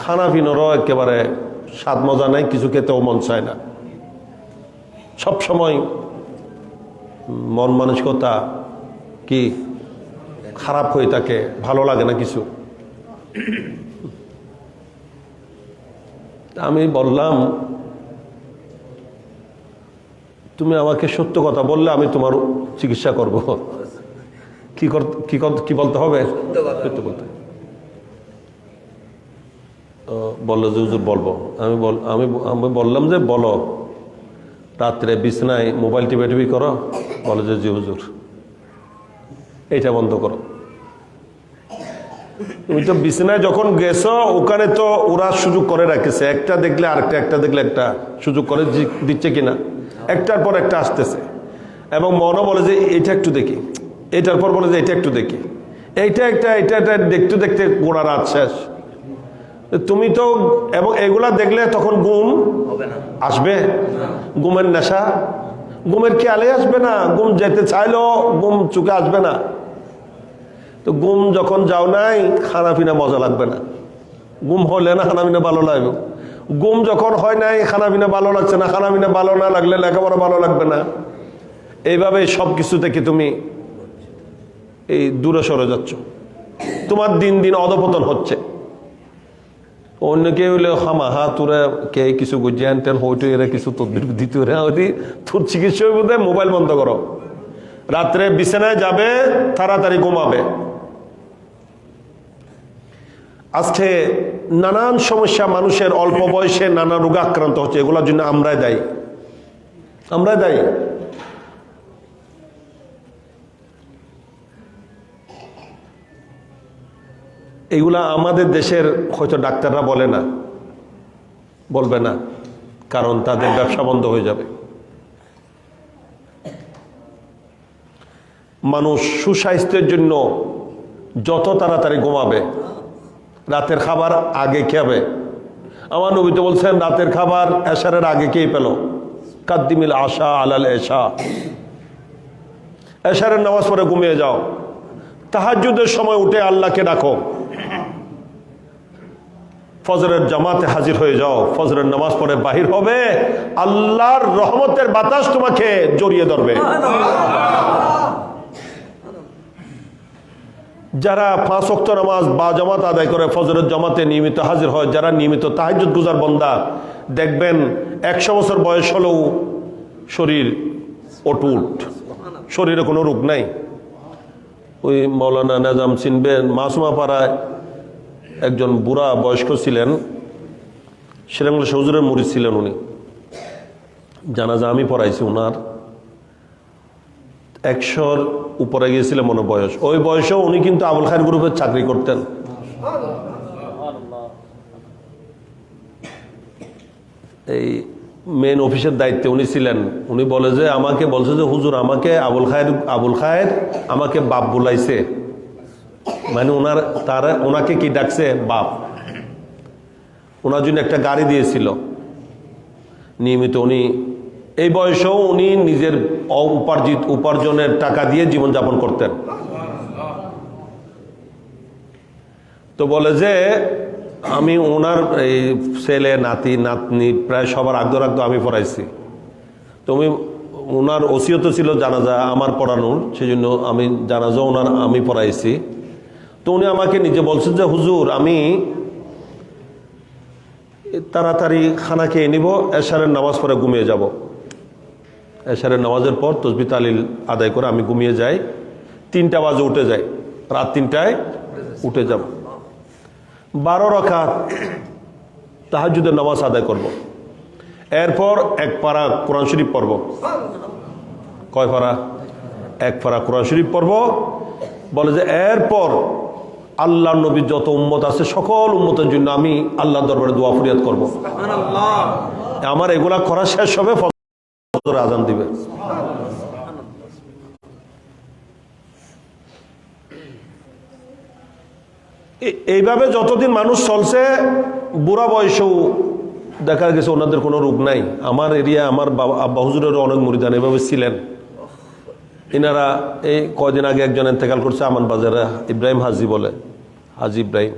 খানা পিনারও একেবারে স্বাদ মজা নাই, কিছু খেতেও মন চায় না, সব সময় মন মানসিকতা কি খারাপ হয়ে থাকে, ভালো লাগে না কিছু। আমি বললাম তুমি আমাকে সত্য কথা বললে আমি তোমার চিকিৎসা করব। কি বলতে হবে? সত্য কথা। বললো যে হুজুর বলবো। আমি বললাম যে বলো, রাত্রে বিছনায় মোবাইল টিপি করো? বলো যে জি হুজুর। এইটা বন্ধ করো। তুমি তো বিছনায় যখন গেছো ওখানে তো ওরা সুযোগ করে রাখেছে, একটা দেখলে আরেকটা, একটা দেখলে একটা, সুযোগ করে দিচ্ছে কিনা, একটার পর একটা আসতেছে, এবং মনও বলে যে এটা একটু দেখি, এটার পর বলে যে এটা একটু দেখি, এটা দেখতে দেখতে গোড়া রাত শেষ। তুমি তো, এবং এগুলা দেখলে তখন ঘুম আসবে, ঘুমের নেশা, ঘুমের খেয়ালে আসবে না, ঘুম যেতে চাইলেও ঘুম চুকে আসবে না। তো ঘুম যখন যাও নাই, খানা পিনা মজা লাগবে না। ঘুম হলে না খানা পিনা ভালো লাগবে, ঘুম যখন হয় নাই খানা পিনা ভালো লাগছে না, খানা পিনা ভালো না লাগলে লেখাপড়া ভালো লাগবে না। এইভাবে সব কিছু থেকে তুমি এই দূরে সরে যাচ্ছ, তোমার দিন দিন অধপতন হচ্ছে। অন্য কেউ হইলে হামা হা তোরা কে কিছু গুজিয়ান টেন হইতো, এরা কিছু তদবির দিতে, তোর চিকিৎসা বোধ মোবাইল বন্ধ করো, রাত্রে বিছানায় যাবে, তাড়াতাড়ি ঘুমাবে। আজকে নানান সমস্যা মানুষের অল্প বয়সে নানা রোগে আক্রান্ত হচ্ছে, এগুলোর জন্য আমরাই দায়ী। এগুলা আমাদের দেশের হয়তো ডাক্তাররা বলবে না, কারণ তাদের ব্যবসা বন্ধ হয়ে যাবে। মানুষ সুস্বাস্থ্যের জন্য যত তাড়াতাড়ি ঘুমাবে, রাতের খাবার আগে খাবে। আমার নবী তো বলছেন রাতের খাবার এশারের আগে খেয়ে পেল, কাদ্দিমিল আশা আলাল এশা, এশারের নামাজ পড়ে ঘুমিয়ে যাও, তাহাজ্জুদের সময় উঠে আল্লাহকে ডাকো, ফজরের জামাতে হাজির হয়ে যাও, ফজরের নামাজ পড়ে বাহির হবে, আল্লাহর রহমতের বাতাস তোমাকে জড়িয়ে ধরবে। যারা 5 ওয়াক্ত নামাজ বা জামাত আদায় করে, ফজরের জামাতে নিয়মিত হাজির হয়, যারা নিয়মিত তাহাজ্জুদ গুজার বান্দা, দেখবেন 100 বছর বয়স হলেও শরীর অটুট, শরীরে কোনো রোগ নাই। ওই মৌলানা নাজাম চিনবেন, মাসুমা পাড়ায় একজন বুড়া বয়স্ক ছিলেন, শ্রীরামগঞ্জ হুজুরের মুরিদ ছিলেন উনি। জানাজা আমি পড়াইছি ওনার, 100-র উপরে গিয়েছিলেন মনে বয়স। ওই বয়সেও উনি কিন্তু আবুল খায়ের গ্রুপের চাকরি করতেন। এই মেন অফিসের দায়িত্বে উনি ছিলেন। উনি বলে যে আমাকে বলছে যে হুজুর আমাকে আবুল খায়ের আমাকে বাপ বুলাইছে, মানে ওনাকে কি ডাকছে বাপ। ওনার জন্য একটা গাড়ি দিয়েছিল নিয়মিত। উনি এই বয়সেও উনি নিজের উপার্জনের টাকা দিয়ে জীবনযাপন করতেন। তো বলে যে আমি ওনার এই ছেলে নাতি নাতনি প্রায় সবার আগদ আমি পড়াইছি। তো ওনার ওসিয়ত ছিল জানাজা আমার পড়ানোর, সেই জন্য আমি জানাজা ওনার আমি পড়াইছি। তো উনি আমাকে নিজে বলছেন যে হুজুর আমি তাড়াতাড়ি খানা খেয়ে নিব, এশারের নামাজ পড়ে ঘুমিয়ে যাব। এশারের নামাজের পর তসবিহ তাহলিল আদায় করে আমি ঘুমিয়ে যাই, 3টা বাজে উঠে যাই, রাত 3টায় উঠে যাব। 12 রাকাত তাহাজ্জুদের নামাজ আদায় করব। এরপর 1 পারা কোরআন শরীফ পড়ব। কয় পারা? 1 পারা কোরআন শরীফ পড়ব। বলে যে এরপর আল্লাহ নবীর যত উম্মত আছে সকল উম্মতের জন্য আমি আল্লাহর দরবারে দোয়া ফরিয়াদ করব। আমার এগুলা করা শেষ হবে, ফজর আজান দিবে। এইভাবে যতদিন মানুষ চলছে, বুড়া বয়সেও দেখা গেছে ওনাদের কোনো রোগ নাই। আমার এরিয়া, আমার আব্বা হুজুরেরও অনেক মুরিদান এভাবে ছিলেন। এনারা এই কয়দিন আগে একজন ইন্তেকাল করছে আমান বাজারে, ইব্রাহিম হাজি বলে, হাজি ইব্রাহিম।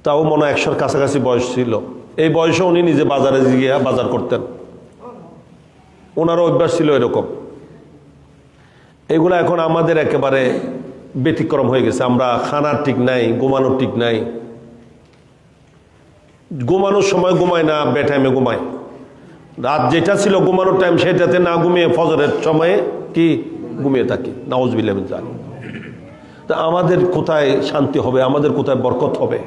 তাও মনে হয় 100-র কাছাকাছি বয়স ছিল। এই বয়সে উনি নিজে বাজারে গিয়ে বাজার করতেন। ওনারও অভ্যাস ছিল এরকম। এগুলো এখন আমাদের একেবারে ব্যতিক্রম হয়ে গেছে। আমরা খানার ঠিক নাই, ঘুমানোর ঠিক নাই। ঘুমানোর সময় ঘুমায় না, বেটাইমে ঘুমায়। রাত যেটা ছিল ঘুমানোর টাইম সেটাতে না ঘুমিয়ে ফজরের সময়ে কি ঘুমিয়ে থাকি। নাউজুবিল্লাহ মিন যালিক। তা আমাদের কোথায় শান্তি হবে, আমাদের কোথায় বরকত হবে?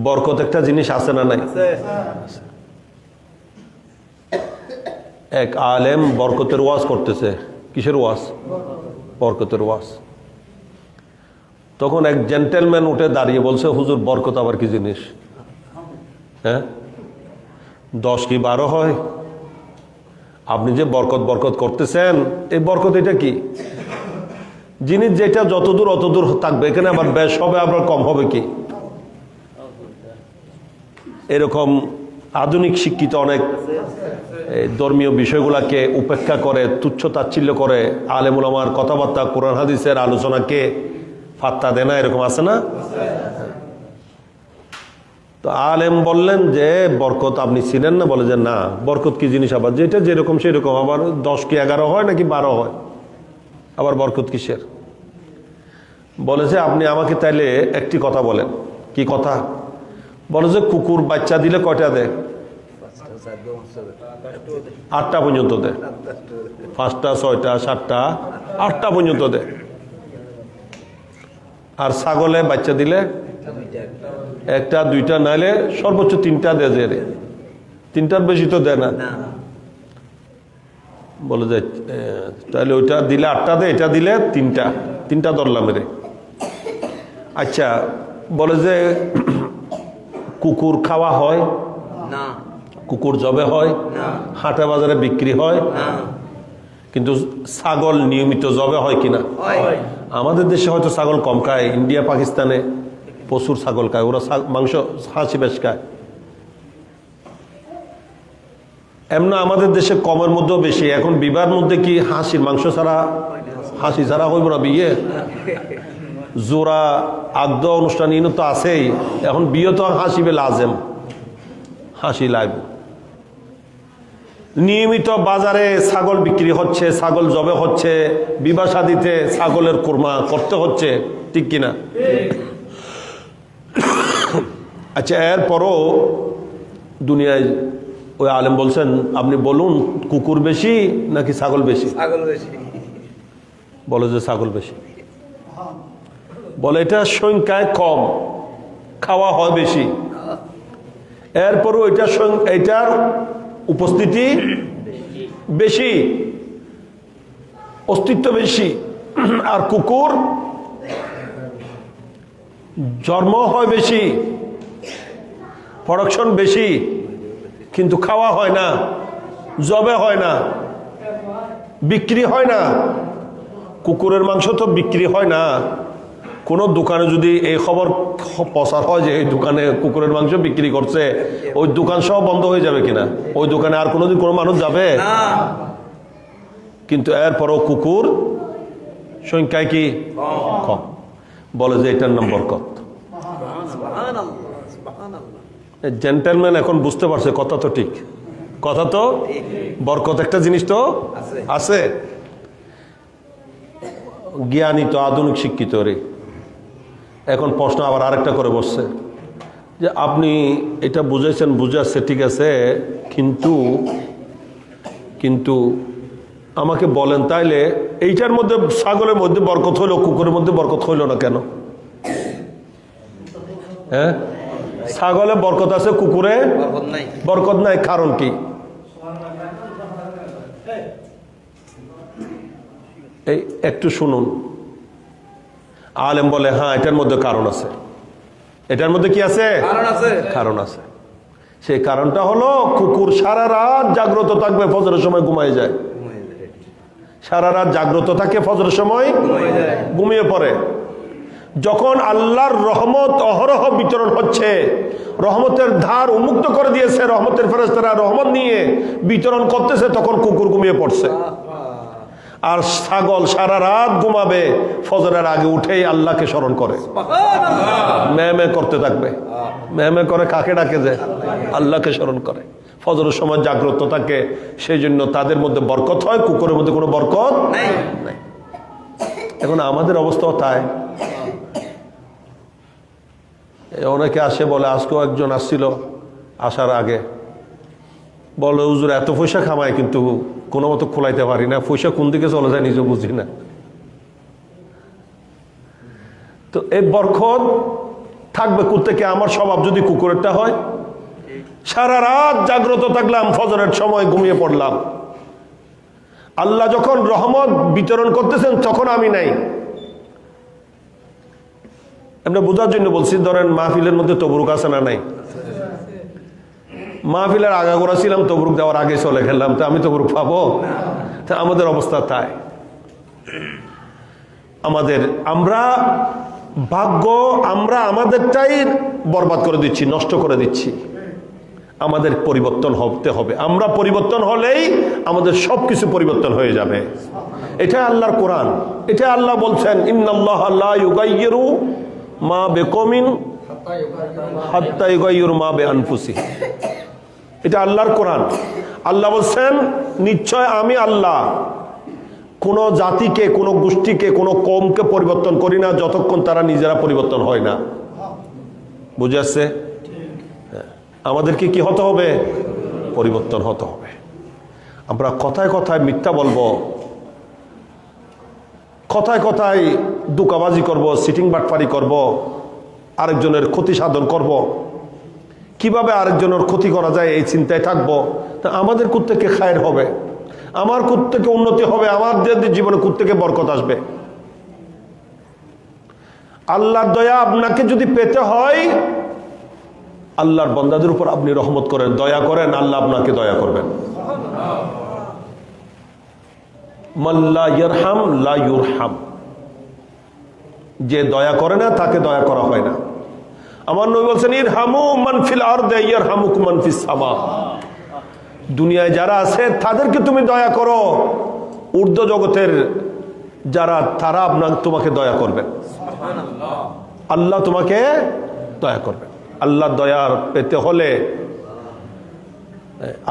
বরকত একটা জিনিস আছে না নাই? এক আলেম বরকতের ওয়াজ করতেছে। কিসের ওয়াজ? বরকতের ওয়াজ। তখন এক জেন্টেলম্যান উঠে দাঁড়িয়ে বলছে হুজুর বরকত আবার কি জিনিস? হ্যাঁ, 10 কি 12 হয়? আপনি যে বরকত বরকত করতেছেন, এই বরকত এটা কি জিনিস? যেটা যতদূর অতদূর থাকবে, এখানে আবার বেশ হবে, আবার কম হবে কি? এরকম আধুনিক শিক্ষিত অনেক ধর্মীয় বিষয়গুলোকে উপেক্ষা করে, তুচ্ছ তাচ্ছিল্য করে, আলেম উলামার কথাবার্তা, কোরআন হাদিসের আলোচনাকে পাত্তা দেয় না, এরকম আছে না? তো আলেম বললেন যে বরকত আপনি চিনেন না? বলে যে না, বরকত কি জিনিস? আবার যেটা যেরকম সেরকম, আবার 10 কি 11 হয় নাকি 12 হয়, আবার বরকত কিসের? বলে যে আপনি আমাকে তাইলে একটি কথা বলেন। কি কথা? বলে যে কুকুর বাচ্চা দিলে কয়টা দেয়? 8টা পর্যন্ত দেয়। 5টা 6টা 7টা 8টা পর্যন্ত দেয়। আর ছাগলে বাচ্চা দিলে 1টা 2টা, নাইলে সর্বোচ্চ 3টা দেয়। যে 3টার বেশি তো দেয় না। বলে যে তাহলে ওইটা দিলে 8টা দেয়, এটা দিলে 3টা ধরলাম রে। আচ্ছা, বলে যে কুকুর খাওয়া হয় না, কুকুর জবে হয় না, হাটে বাজারে বিক্রি হয় না, কিন্তু ছাগল নিয়মিত জবে হয় কিনা? আমাদের দেশে হয়তো ছাগল কম খায়, ইন্ডিয়া পাকিস্তানে প্রচুর ছাগল খায়, ওরা মাংস হাসি বেশ খায়। এমন আমাদের দেশে কমের মধ্যেও বেশি। এখন বিবাহের মধ্যে কি হাসির মাংস ছাড়া, হাসি ছাড়া হইব না বিয়ে? জোড়া আগদ অনুষ্ঠান ইনো তো আছেই, এখন বিয়ে তো হাসিবে লাজেম, হাসি লাগবে। নিয়মিত বাজারে ছাগল বিক্রি হচ্ছে, ছাগল জবে হচ্ছে, বিবাহ শাদীতে ছাগলের কোরমা করতে হচ্ছে, ঠিক কিনা? আচ্ছা, এরপরও দুনিয়ায় ওই আলেম বলছেন, আপনি বলুন কুকুর বেশি নাকি ছাগল বেশি? ছাগল বেশি। বলে যে ছাগল বেশি। বলে এটা সংখ্যায় কম, খাওয়া হয় বেশি। এরপরও এটার উপস্থিতি বেশি, অস্তিত্ব বেশি। আর কুকুর জন্ম হয় বেশি, প্রোডাকশন বেশি, কিন্তু খাওয়া হয় না, জবে হয় না, বিক্রি হয় না। কুকুরের মাংস তো বিক্রি হয় না। কোনো দোকানে যদি এই খবর প্রচার হয় যে এই দোকানে কুকুরের মাংস বিক্রি করছে, ওই দোকান সব বন্ধ হয়ে যাবে কিনা? ওই দোকানে আর কোনোদিন কোনো মানুষ যাবে? কিন্তু এরপরও কুকুর সংখ্যায় কি কম। বলে যে এটার নাম বরকত। জেন্টেলম্যান এখন বুঝতে পারছে কথা তো ঠিক, কথা তো বরকত একটা জিনিস তো আছে। জ্ঞানী তো আধুনিক শিক্ষিত রে। এখন প্রশ্ন আবার আরেকটা করে বসছে যে আপনি এটা বুঝাইছেন, বুঝাচ্ছে ঠিক আছে, কিন্তু আমাকে বলেন তাইলে এইটার মধ্যে ছাগলের মধ্যে বরকত হইল, কুকুরের মধ্যে বরকত হইল না কেন? হ্যাঁ, ছাগলে বরকত আছে, কুকুরে বরকত নাই, কারণ কি? এই একটু শুনুন। আলেম বলে হ্যাঁ এটার মধ্যে কারণ আছে। এটার মধ্যে কি আছে? কারণ আছে। সেই কারণটা হলো কুকুর সারা রাত জাগ্রত থাকবে, ফজরের সময় ঘুমায় যায়। সারা রাত জাগ্রত থাকে, ফজরের সময় ঘুমিয়ে পড়ে। যখন আল্লাহর রহমত অহরহ বিতরণ হচ্ছে, রহমতের ধার উন্মুক্ত করে দিয়েছে, রহমতের ফেরেশতারা রহমত নিয়ে বিতরণ করতেছে, তখন কুকুর ঘুমিয়ে পড়ছে। আর ছাগল সারা রাত ঘুমাবে, ফজরের আগে উঠেই আল্লাহকে স্মরণ করে, ম্যামে করতে থাকবে। ম্যামে করে কাকে ডাকে? যে আল্লাহকে স্মরণ করে, ফজরের সময় জাগ্রত থাকে। সেই জন্য তাদের মধ্যে বরকত হয়, কুকুরের মধ্যে কোনো বরকত নাই। এখন আমাদের অবস্থাও তাই। অনেকে আসে বলে, আজকেও একজন আসছিল, আসার আগে বলে হুজুর এত পয়সা খামায় কিন্তু কোনো মতো খোলাইতে পারি না, পয়সা কোন দিকে চলে যায় নিজে বুঝি না। তো এই বরকত থাকবে কোত্থেকে? আমার স্বভাব যদি কুকুরেরটা হয়, সারা রাত জাগ্রত থাকলাম, ফজরের সময় ঘুমিয়ে পড়লাম, আল্লাহ যখন রহমত বিতরণ করতেছেন তখন আমি নাই। আমরা বোঝার জন্য বলছি, ধরেন মাহফিলের মধ্যে তবরুক আছে না নাই? মাহফিলের আগাগোড়া ছিলাম, তবরুক দেওয়ার আগে চলে গেলাম, তো আমি তবরুক পাবো? তা আমাদের অবস্থা তাই। আমরা ভাগ্য আমরা আমাদেরটাই বরবাদ করে দিচ্ছি, নষ্ট করে দিচ্ছি। আমাদের পরিবর্তন হতে হবে। আমরা পরিবর্তন হলেই আমাদের সবকিছু পরিবর্তন হয়ে যাবে। এটা আল্লাহর কোরআন, এটা আল্লাহ বলছেন, ইন্নাল্লাহ লা ইউগাইয়িরু মা বিকওমিন হাত্তা ইউগাইয়িরু মা বিআনফুসিহিম। এটা আল্লাহর কোরআন। আল্লাহ বলছেন, নিশ্চয় আমি আল্লাহ কোন জাতিকে, কোন গোষ্ঠীকে, কোন কওমকে পরিবর্তন করি না যতক্ষণ তারা নিজেরা পরিবর্তন হয় না। বুঝে আসছে? আমাদেরকে কি হতে হবে? পরিবর্তন হতে হবে। আমরা কথায় কথায় মিথ্যা বলবো, কথায় কথায় দুকাবাজি করব, সিটিং বাটপারি করব, আরেকজনের ক্ষতি সাধন করব, কিভাবে আরেকজনের ক্ষতি করা যায় এই চিন্তায় থাকবো। তা আমাদের কোত্থেকে খায়ের হবে? আমার কোত্থেকে উন্নতি হবে? আমাদের জীবনে কোত্থেকে বরকত আসবে? আল্লাহর দয়া আপনাকে যদি পেতে হয়, আল্লাহর বান্দাদের উপর আপনি রহমত করেন, দয়া করেন, আল্লাহ আপনাকে দয়া করবেন। মান লা ইয়ারহাম লা ইউরহাম। যে দয়া করে না তাকে দয়া করা হয় না। আমার নবী বলছেন, ইরহামু মান ফিল আরদি ইয়ারহামুকুম মান ফিস সামা। দুনিয়ায় যারা আছে তাদেরকে তুমি দয়া করো, ঊর্ধ্ব জগতের যারা, তারা তোমাকে দয়া করবেন, আল্লাহ তোমাকে দয়া করবেন। আল্লাহ দয়ার পেতে হলে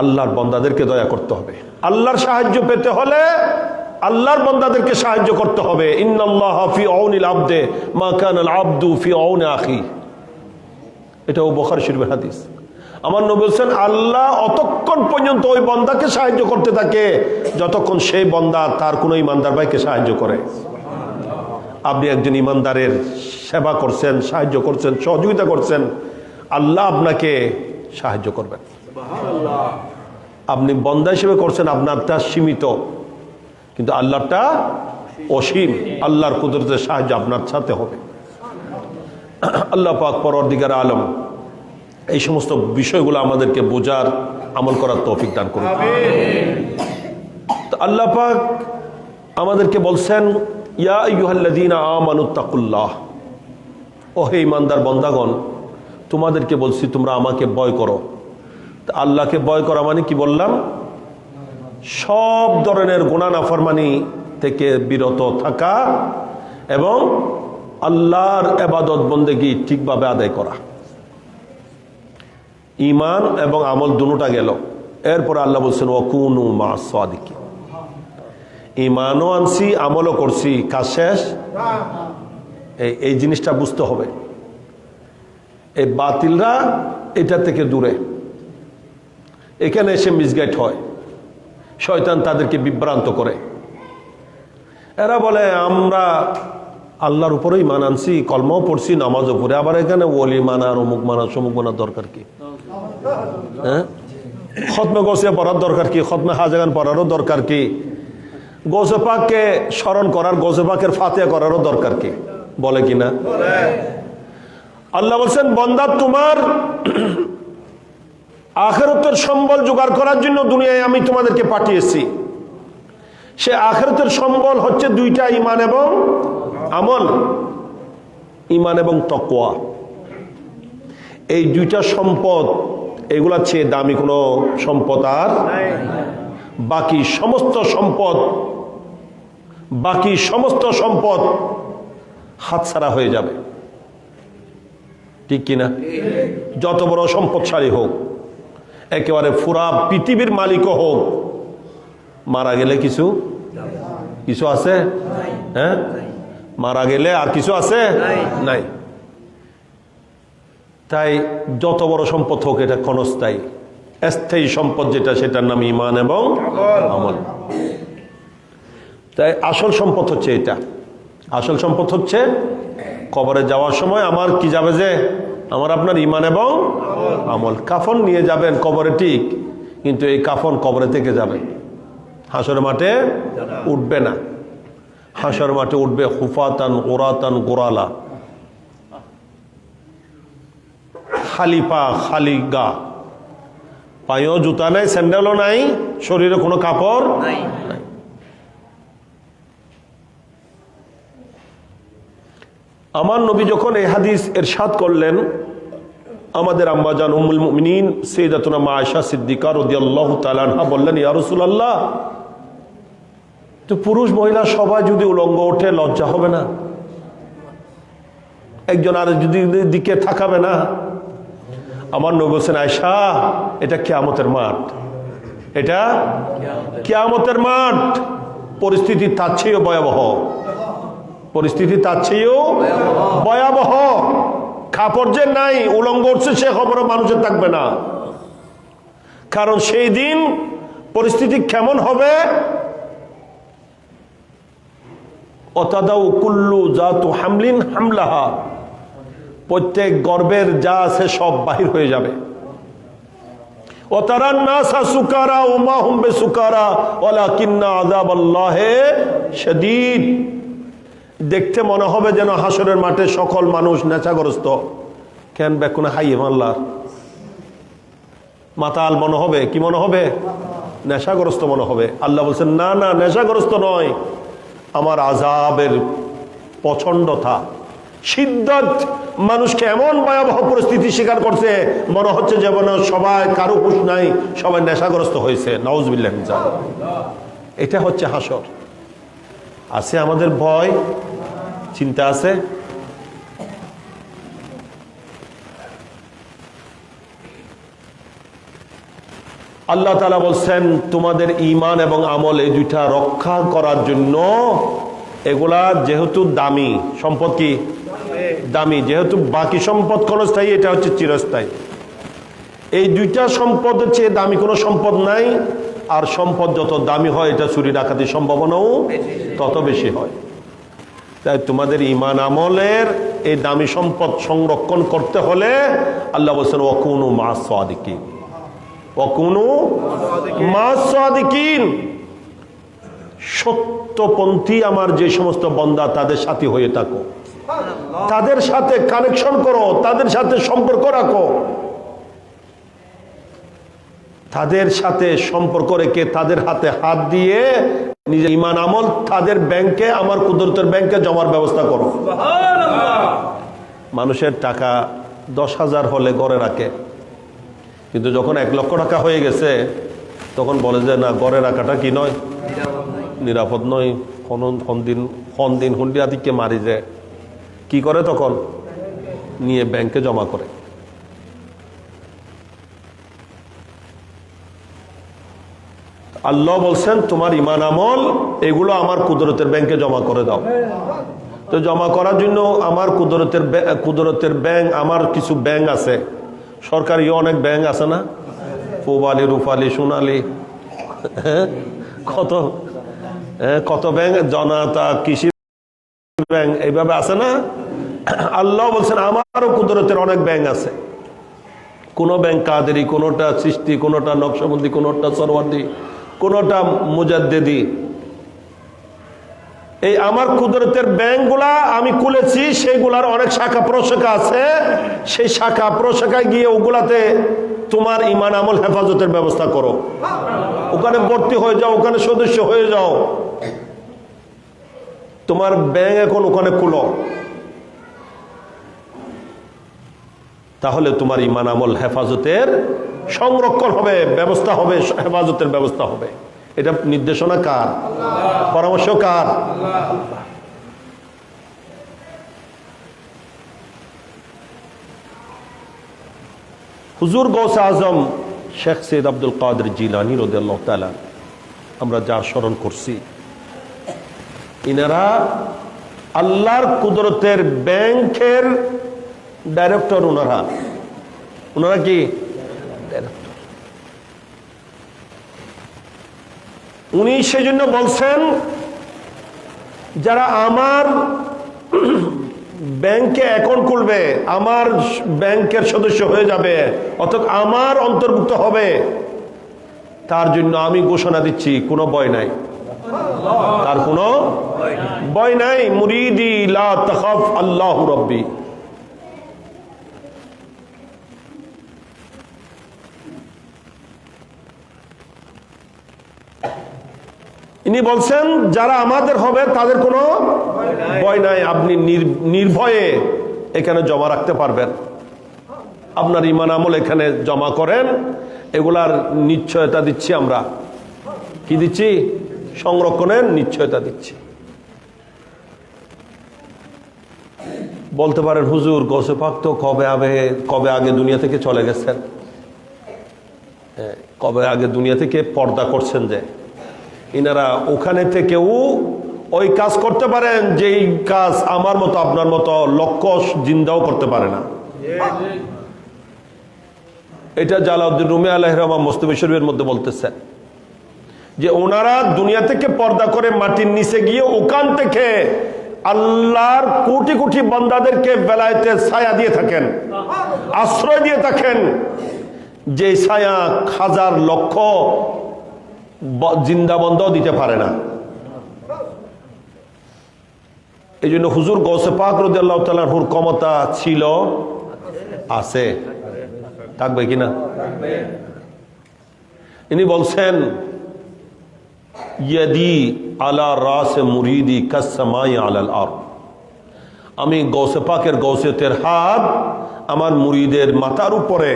আল্লাহর বান্দাদেরকে দয়া করতে হবে। আল্লাহর সাহায্য পেতে হলে আল্লাহর বান্দাদেরকে সাহায্য করতে হবে। ইন্নাল্লাহা ফি আউনিল আবদে মা কানাল আবদু ফি আউনি আখি, এটাও বুখারী শরীফের হাদিস। আমার নবী বলেছেন আল্লাহ অতক্ষণ পর্যন্ত ওই বান্দাকে সাহায্য করতে থাকে যতক্ষণ সেই বান্দা তার কোনো ইমানদার ভাইকে সাহায্য করে। আপনি একজন ইমানদারের সেবা করছেন, সাহায্য করছেন, সহযোগিতা করছেন, আল্লাহ আপনাকে সাহায্য করবেন। আপনি বান্দা হিসেবে করছেন, আপনারটা সীমিত, কিন্তু আল্লাহটা অসীম। আল্লাহর কুদরতের সাহায্য আপনার সাথে হবে। আল্লাহ পাক পরওয়ারদিগার আলম এই সমস্ত বিষয়গুলো আমাদেরকে বোঝার, আমল করার তৌফিক দান করুন। তো আল্লাহ পাক আমাদেরকে বলছেন ইয়া আইয়ুহাল্লাযীনা আমানুত্তাকুল্লাহ, ও হে ঈমানদার বান্দাগণ, তোমাদেরকে বলছি তোমরা আমাকে ভয় করো। তো আল্লাহকে ভয় করা মানে কি বললাম? সব ধরনের গুনাহ নাফরমানি থেকে বিরত থাকা এবং আল্লাহর ইবাদত বন্দেগী ঠিকভাবে আদায় করা। ঈমান এবং আমল দুটোটা গেল। এরপর আল্লাহ বলছেন ওয়াকুনু মা'আস সাদিকিন, ঈমানও আনছি, আমলও করছি, কাজ শেষ। এই জিনিসটা বুঝতে হবে। এই বাতিলরা এটা থেকে দূরে, এখানে এসে মিসগাইড হয়, শয়তান তাদেরকে বিভ্রান্ত করে। এরা বলে আমরা আল্লাহর উপরেই ঈমান আনছি, কলমাও পড়ছি, নামাজও পড়ে, আবার এখানে ওলি মানার, অমুক মানার, সমুক মানার দরকার কি? হ্যাঁ, খতমে গৌসে পড়ার দরকার কি? খতমে হাজাগান পড়ারও দরকার কি? গৌসে পাককে স্মরণ করার, গৌসে পাকের ফাতিহা করারও দরকার কি? বলে কিনা? আল্লাহ বলছেন বান্দা তোমার আখিরাতের সম্বল জোগাড় করার জন্য দুনিয়ায় আমি তোমাদেরকে পাঠিয়েছি। সে আখিরাতের সম্বল হচ্ছে দুইটা, ঈমান এবং আমল, ঈমান এবং তাকওয়া। এই দুইটা সম্পদ, এগুলা চেয়ে দামি কোনো সম্পদ আর বাকি সমস্ত সম্পদ হাতছাড়া হয়ে যাবে। ঠিক কিনা? যত বড় সম্পদশালী হোক, একেবারে পুরা পৃথিবীর মালিকও হোক, মারা গেলে কিছু আছে? হ্যাঁ, মারা গেলে আর কিছু আছে? নাই। তাই যত বড় সম্পদ হোক, এটা ক্ষণস্থায়ী। স্থায়ী সম্পদ যেটা, সেটার নাম ঈমান এবং আমল। তাই আসল সম্পদ হচ্ছে এটা। আসল সম্পদ হচ্ছে কবরে যাওয়ার সময় আমার কি যাবে, যে আমার আপনার ঈমান এবং আমল। কাফন নিয়ে যাবেন কবরে ঠিক, কিন্তু এই কাফন কবরে থেকে যাবে, হাসর মাঠে উঠবে না। হাসর মাঠে উঠবে হুফাতান ওরাতান গোরালা, খালি পা, খালি গা, পায়েও জুতা নাই, স্যান্ডেলও নাই, শরীরে কোনো কাপড় নাই। আমার নবী যখন এই হাদিস ইরশাদ করলেন, আমাদের আম্মা জান উম্মুল মুমিনিন সাইয়্যিদাতুনা মা আয়েশা সিদ্দিকা রাদিয়াল্লাহু তাআলা আনহা বললেন, ইয়া রাসূলুল্লাহ, তো পুরুষ মহিলা সবাই যদি উলঙ্গ ওঠে লজ্জা হবে না? একজন আর যদি দিকে তাকাবে না? আমার নবী বলেন, আয়েশা, এটা কিয়ামতের মাঠ, এটা কিয়ামতের মাঠ। পরিস্থিতি তার চেয়েও ভয়াবহ, পরিস্থিতি তার চেয়েও ভয়াবহ। কাপড় যে নাই, উলঙ্গ উঠছে, সে খবরও মানুষের থাকবে না। কারণ সেই দিন পরিস্থিতি কেমন হবে? অতাদাউ কুল্লু জাতু হামলিন হামলাহা, প্রত্যেক গর্বের যা আছে সব বাহির হয়ে যাবে। ওয়াতারান নাসা সুকারা ওয়া মা হুম বিসুকারা ওয়ালাকিন্না আযাবাল্লাহি শাদীদ। দেখতে মনে হবে যেন হাসরের মাঠে সকল মানুষ নেশাগ্রস্ত। কেন বেকুনে হাইয়ে আল্লাহর মাতাল মনে হবে। কি মনে হবে? নেশাগ্রস্ত মনে হবে। আল্লাহ বলছেন, না না, নেশাগ্রস্ত নয়, আমার আযাবের প্রচন্ডতা, শিদ্দত মানুষকে এমন ভয়াবহ পরিস্থিতি স্বীকার করছে, মনে হচ্ছে যেমন সবাই, কারো হুঁশ নাই, সবাই নেশাগ্রস্ত হয়েছে। নাউজুবিল্লাহ মিন যালিক। এটা হচ্ছে হাসর। আছে আমাদের ভয়, চিন্তা আছে? আল্লাহ তাআলা বলছেন তোমাদের ঈমান এবং আমল এই দুইটা রক্ষা করার জন্য এগুলা যেহেতু দামি সম্পদ, কি দামি, যেহেতু বাকি সম্পদ ক্ষণস্থায়ী, এটা হচ্ছে চিরস্থায়ী। এই দুইটা সম্পদের চেয়ে দামি কোনো সম্পদ নাই। আর সম্পদ যত দামি হয় এটা চুরি ডাকাতির সম্ভাবনাও তত বেশি হয়। তাই তোমাদের ঈমান আমলের এই দামি সম্পদ সংরক্ষণ করতে হলে আল্লাহ বলছেন ওয়াকুনু মা'আস সাদিকিন, ওয়াকুনু মা'আস সাদিকিন, সত্যপন্থী আমার যে সমস্ত বান্দা তাদের সাথী হয়ে থাকো, তাদের সাথে কানেকশন করো, তাদের সাথে সম্পর্ক রাখো, তাদের সাথে সম্পর্ক রেখে তাদের হাতে হাত দিয়ে নিজের ঈমান আমল তাদের ব্যাংকে, আমার কুদরতের ব্যাংকে জমার ব্যবস্থা করো। মানুষের টাকা 10,000 হলে ঘরে রাখে, কিন্তু যখন 1 লক্ষ টাকা হয়ে গেছে তখন বলে যে না, ঘরে রাখাটা কি নয়, নিরাপদ নয়। দিন হুন্ডিয়াদিকে মারি যে কি করে, তখন নিয়ে ব্যাংকে জমা করে। আল্লাহ বলছেন তোমার ঈমান আমল এগুলো আমার কুদরতের ব্যাংকে জমা করে দাও। তো জমা করার জন্য আমার কুদরতের ব্যাংক, আমার কিছু ব্যাংক আছে, সরকারি অনেক ব্যাংক আছে না, পূবালী, রূপালী, সোনালী, কত ব্যাংক, জনতা, কৃষি ব্যাংক, এইভাবে আছে না। আল্লাহ বলছেন আমারও কুদরতের অনেক ব্যাংক আছে। কোন ব্যাংক কাদেরি, কোনটা সৃষ্টি, কোনটা নকশবন্দি, কোনটা সরওয়ার্দি, কোনটা মুজাদ্দেদি। এই আমার কুদরতের ব্যাংকগুলা আমি খুলেছি, সেইগুলার অনেক শাখা প্রশাখা আছে। সেই শাখা প্রশাখায় গিয়ে ওগুলাতে তোমার ঈমান আমল হেফাজতের ব্যবস্থা করো, ওখানে ভর্তি হয়ে যাও, ওখানে সদস্য হয়ে যাও। তোমার ব্যাংক এখন ওখানে খুলো, তাহলে তোমার ঈমান আমল হেফাজতের সংরক্ষণ হবে, ব্যবস্থা হবে, হেফাজতের ব্যবস্থা হবে। এটা নির্দেশনা কার? পরামর্শ কার? হুজুর গৌসে আজম শেখ সৈয়দ আব্দুল কাদের জিলানী রাদিয়াল্লাহু তাআলা আমরা যার স্মরণ করছি, ইনারা আল্লাহর কুদরতের ব্যাংকের ডাইরেক্টর। ওনারা কি ডাইরেক্টর? উনি সেই জন্য বলছেন যারা আমার ব্যাংকে অ্যাকাউন্ট খুলবে, আমার ব্যাংকের সদস্য হয়ে যাবে, অর্থাৎ আমার অন্তর্ভুক্ত হবে, তার জন্য আমি ঘোষণা দিচ্ছি কোনো ভয় নাই, তার কোনো ভয় নাই। মুরিদি লা তাখাফ আল্লাহু রাব্বি। ইনি বলছেন যারা আমাদের হবে তাদের কোনো ভয় নাই, আপনি নির্ভয়ে এখানে জমা রাখতে পারবেন, আপনার ঈমান আমল এখানে জমা করেন। এগুলার নিশ্চয়তা দিচ্ছি আমরা। কি দিচ্ছি? সংরক্ষণের নিশ্চয়তা দিচ্ছি। বলতে পারেন হুজুর গৌসে পাক তো কবে আগে দুনিয়া থেকে চলে গেছেন, কবে আগে দুনিয়া থেকে পর্দা করছেন, যে ইনারা ওখানে থেকেও ওই কাজ করতে পারেন যেই কাজ আমার মতো আপনার মতো লক্ষ জিন্দাও করতে পারে না। এটা জালাউদ্দিন রুমি আলাইহির রহমান মুস্তাফা শরীফের মধ্যে বলতেছেন যে ওনারা দুনিয়া থেকে পর্দা করে মাটির নিচে গিয়ে ওখান থেকে আল্লাহর কোটি কোটি বান্দাদেরকে বেলায়েতের ছায়া দিয়ে থাকেন, আশ্রয় দিয়ে থাকেন, যে ছায়া হাজার লক্ষ জিন্দা বন্দাও দিতে পারে না। এই জন্য হুজুর গৌসে পাক রাদিয়াল্লাহু তাআলা আনহুর ক্ষমতা ছিল, আছে, থাকবে কিনা? ইনি বলছেন ইয়াদি আলা রাস মুরিদি কাসসামাই আলাল আরদ। আমি গৌসে পাকের গৌসিয়তের হাত আমার মুরিদের মাথার উপরে,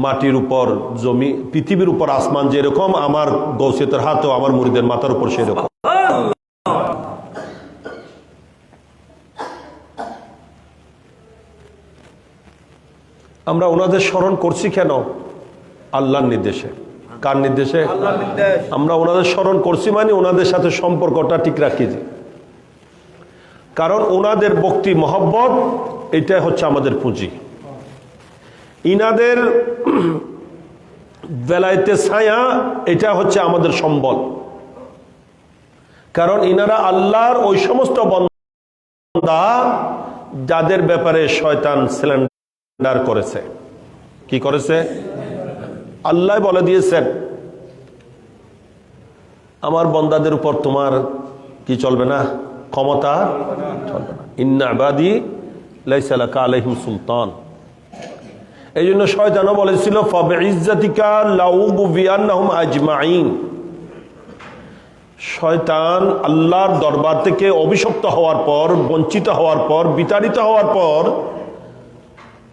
মাটির উপর, জমি, পৃথিবীর উপর, আসমান যেরকম, আমার গৌসিয়তের হাতও আমার মুরিদের মাথার উপর সেরকম। আমরা ওনাদের স্মরণ করছি কেন? আল্লাহর নির্দেশে। কার নির্দেশে? আল্লাহর নির্দেশ। আমরা ওনাদের স্মরণ করছি মানে ওনাদের সাথে সম্পর্কটা ঠিক রাখিছি, কারণ ওনাদের ভক্তি মহব্বত এটাই হচ্ছে আমাদের পুঁজি। ইনাদের বেলায়েতে ছায়া এটা হচ্ছে আমাদের সম্বল, কারণ ইনারা আল্লাহর ওই সমস্ত বান্দা যাদের ব্যাপারে শয়তান সিলেন্ডার করেছে। কি করেছে? আল্লাহ বলে দিয়েছেন আমার বান্দাদের উপর তোমার কি চলবে না, ক্ষমতা চলবে না। ইন্না ইবাদি লাইসা লাকা আলাইহিম সুলতান। এই জন্য শয়তানও বলেছিল ফাবিইজ্জাতিকা লাউগুবিয়ান্নাহুম আজমাইন। শয়তান আল্লাহর দরবার থেকে অভিশপ্ত হওয়ার পর, বঞ্চিত হওয়ার পর, বিতাড়িত হওয়ার পর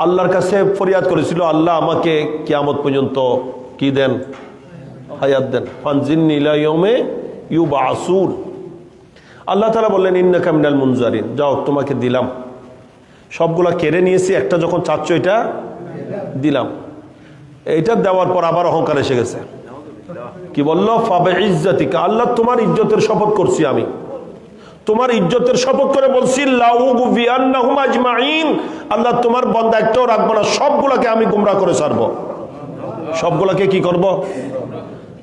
আল্লাহর কাছে ফরিয়াদ করেছিল, আল্লাহ আমাকে কিয়ামত পর্যন্ত কি দেন, হায়াত দেন, ফানজিরনি ইলা ইয়াউমি ইউবআসুন। আল্লাহ তাআলা বললেন ইন্নাকা মিনাল মুনজারিন, যাও তোমাকে দিলাম, সবগুলা কেড়ে নিয়েছি, একটা যখন চাচ্ছ এটা দিলাম। এইটা দেওয়ার পর আবার অহংকার এসে গেছে। কি বললো? ফাবিইজ্জাতিকা, আল্লাহ তোমার ইজ্জতের শপথ করছি, আমি তোমার ইজ্জতের শপথ করে বলছি লাউগুবিয়ান্নাহুম আজমাইন, আল্লাহ তোমার বান্দা একটাও রাখবো না, সবগুলাকে আমি গুমরাহ করে ছাড়বো। সবগুলাকে কি করব?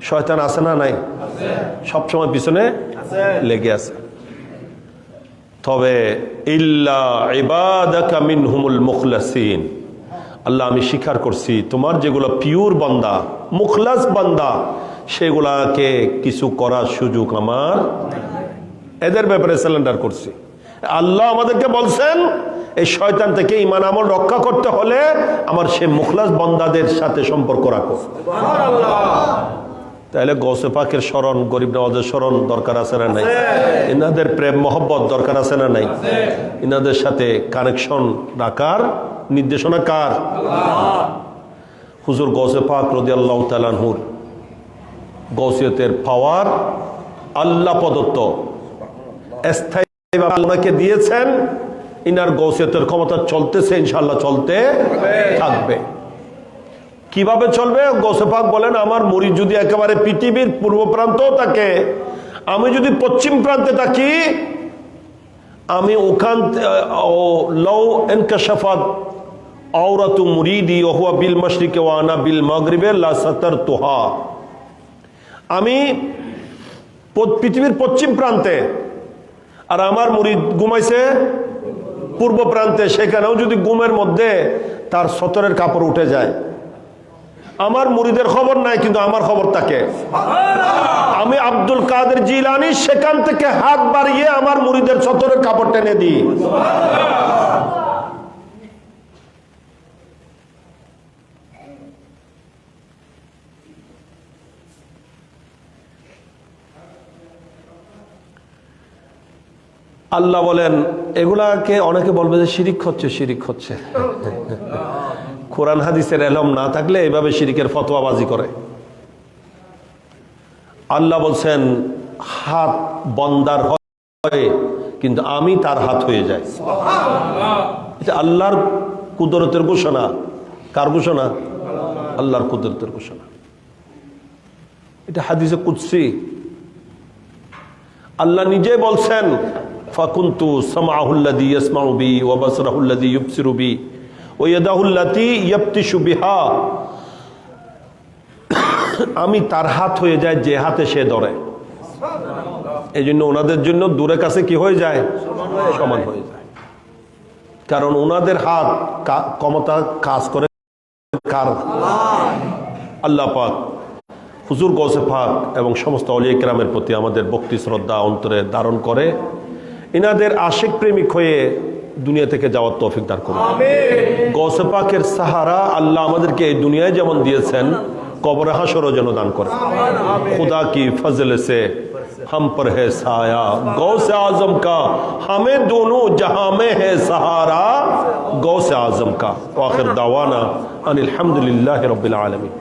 শয়তান আছে না নাই? সবসময় পিছনে লেগে আছে। তবে ইল্লা ইবাদাকা মিনহুমুল মুখলাসিন, আল্লাহ আমি স্বীকার করছি তোমার যেগুলো পিওর বান্দা, মুখলাস বান্দা, সেগুলাকে কিছু করার সুযোগ আমার, এদের ব্যাপারে সিলেন্ডার করছি। আল্লাহ আমাদেরকে বলছেন এই শয়তান থেকে ঈমান আমল রক্ষা করতে হলে আমার সে মুখলাস বান্দাদের সাথে সম্পর্ক রাখো। তাহলে গৌসে পাকের স্মরণ, গরিব নওয়াজের স্মরণ দরকার আছে না নাই? ইনাদের প্রেম মহব্বত দরকার আছে না নাই? ইনাদের সাথে কানেকশন রাখার নির্দেশনা কার? হুজুর গৌসে পাক রাদিয়াল্লাহু তাআলা আনহুর গৌসিয়তের পাওয়ার আল্লাহ প্রদত্ত, স্থায়ীভাবে ওনাকে দিয়েছেন। ইনার গৌসিয়তের ক্ষমতা চলতেছে, ইনশাআল্লাহ চলতে থাকবে। কিভাবে চলবে? গৌসে পাক বলেন আমার মুরিদ যদি একেবারে পৃথিবীর পূর্ব প্রান্তও থাকে, আমি যদি পশ্চিম প্রান্তে থাকি, আমি ওখান লাউ ইনকাশাফাত আওরাতু মুরিদি ওয়া হুয়া বিল মাশরিকি ওয়া আনা বিল মাগরিবি লা সাতারতুহা, আমি পৃথিবীর পশ্চিম প্রান্তে আর আমার মুরিদ ঘুমাইছে পূর্ব প্রান্তে, সেখানেও যদি ঘুমের মধ্যে তার সতরের কাপড় উঠে যায়, আমার মুরিদের খবর নাই কিন্তু আমার খবর থাকে। আমি আব্দুল কাদের জিলানী সেখান থেকে হাত বাড়িয়ে আমার মুরিদের সতরের কাপড় টেনে দিই। আল্লাহ বলেন এগুলাকে অনেকে বলবে যে শিরিক হচ্ছে, শিরিক হচ্ছে। কোরআন হাদিসের এলম না থাকলে এইভাবে শিরিকের ফতোয়াবাজি করে। আল্লাহ বলছেন হাত বন্দার হয় কিন্তু আমি তার হাত হয়ে যাই। এটা আল্লাহর কুদরতের ঘোষণা। কার ঘোষণা? আল্লাহর কুদরতের ঘোষণা। এটা হাদিসে কুদসি। আল্লাহ নিজে বলছেন ফাকুনতু সামাহুল্লাযী ইয়াসমাউ বি ওয়া বাসরাহুল্লাযী ইউবসিরু বি ওয়া ইয়াদাহুল্লাতী ইয়াবতিশু বিহা, আমি তার হাত হয়ে যায় যে হাতে সে ধরে। এই জন্য ওনাদের জন্য দূরে কাছে কি হয়ে যায়? সমান হয়ে যায়। কারণ ওনাদের হাত ক্ষমতা কাজ করে কার? আল্লাহ পাক। হুজুর গৌসে পাক এবং সমস্ত আউলিয়া কেরামের প্রতি আমাদের ভক্তি শ্রদ্ধা অন্তরে ধারণ করে ইনাদের আশিক প্রেমিক হয়ে দুনিয়া থেকে যাওয়ার তৌফিক দান করুন। গৌসে পাকের সাহারা আল্লাহ আমাদেরকে এই দুনিয়ায় যেমন দিয়েছেন, কবর হাশরও যেন দান করেন। खुदा की फजल से हम पर है साया, गौसे आजम का हमें दोनों जहां में है सहारा, गौसे आजम का। आखिर दावाना अनिल हम्दुलिल्लाहि रब्बिल आलमीन।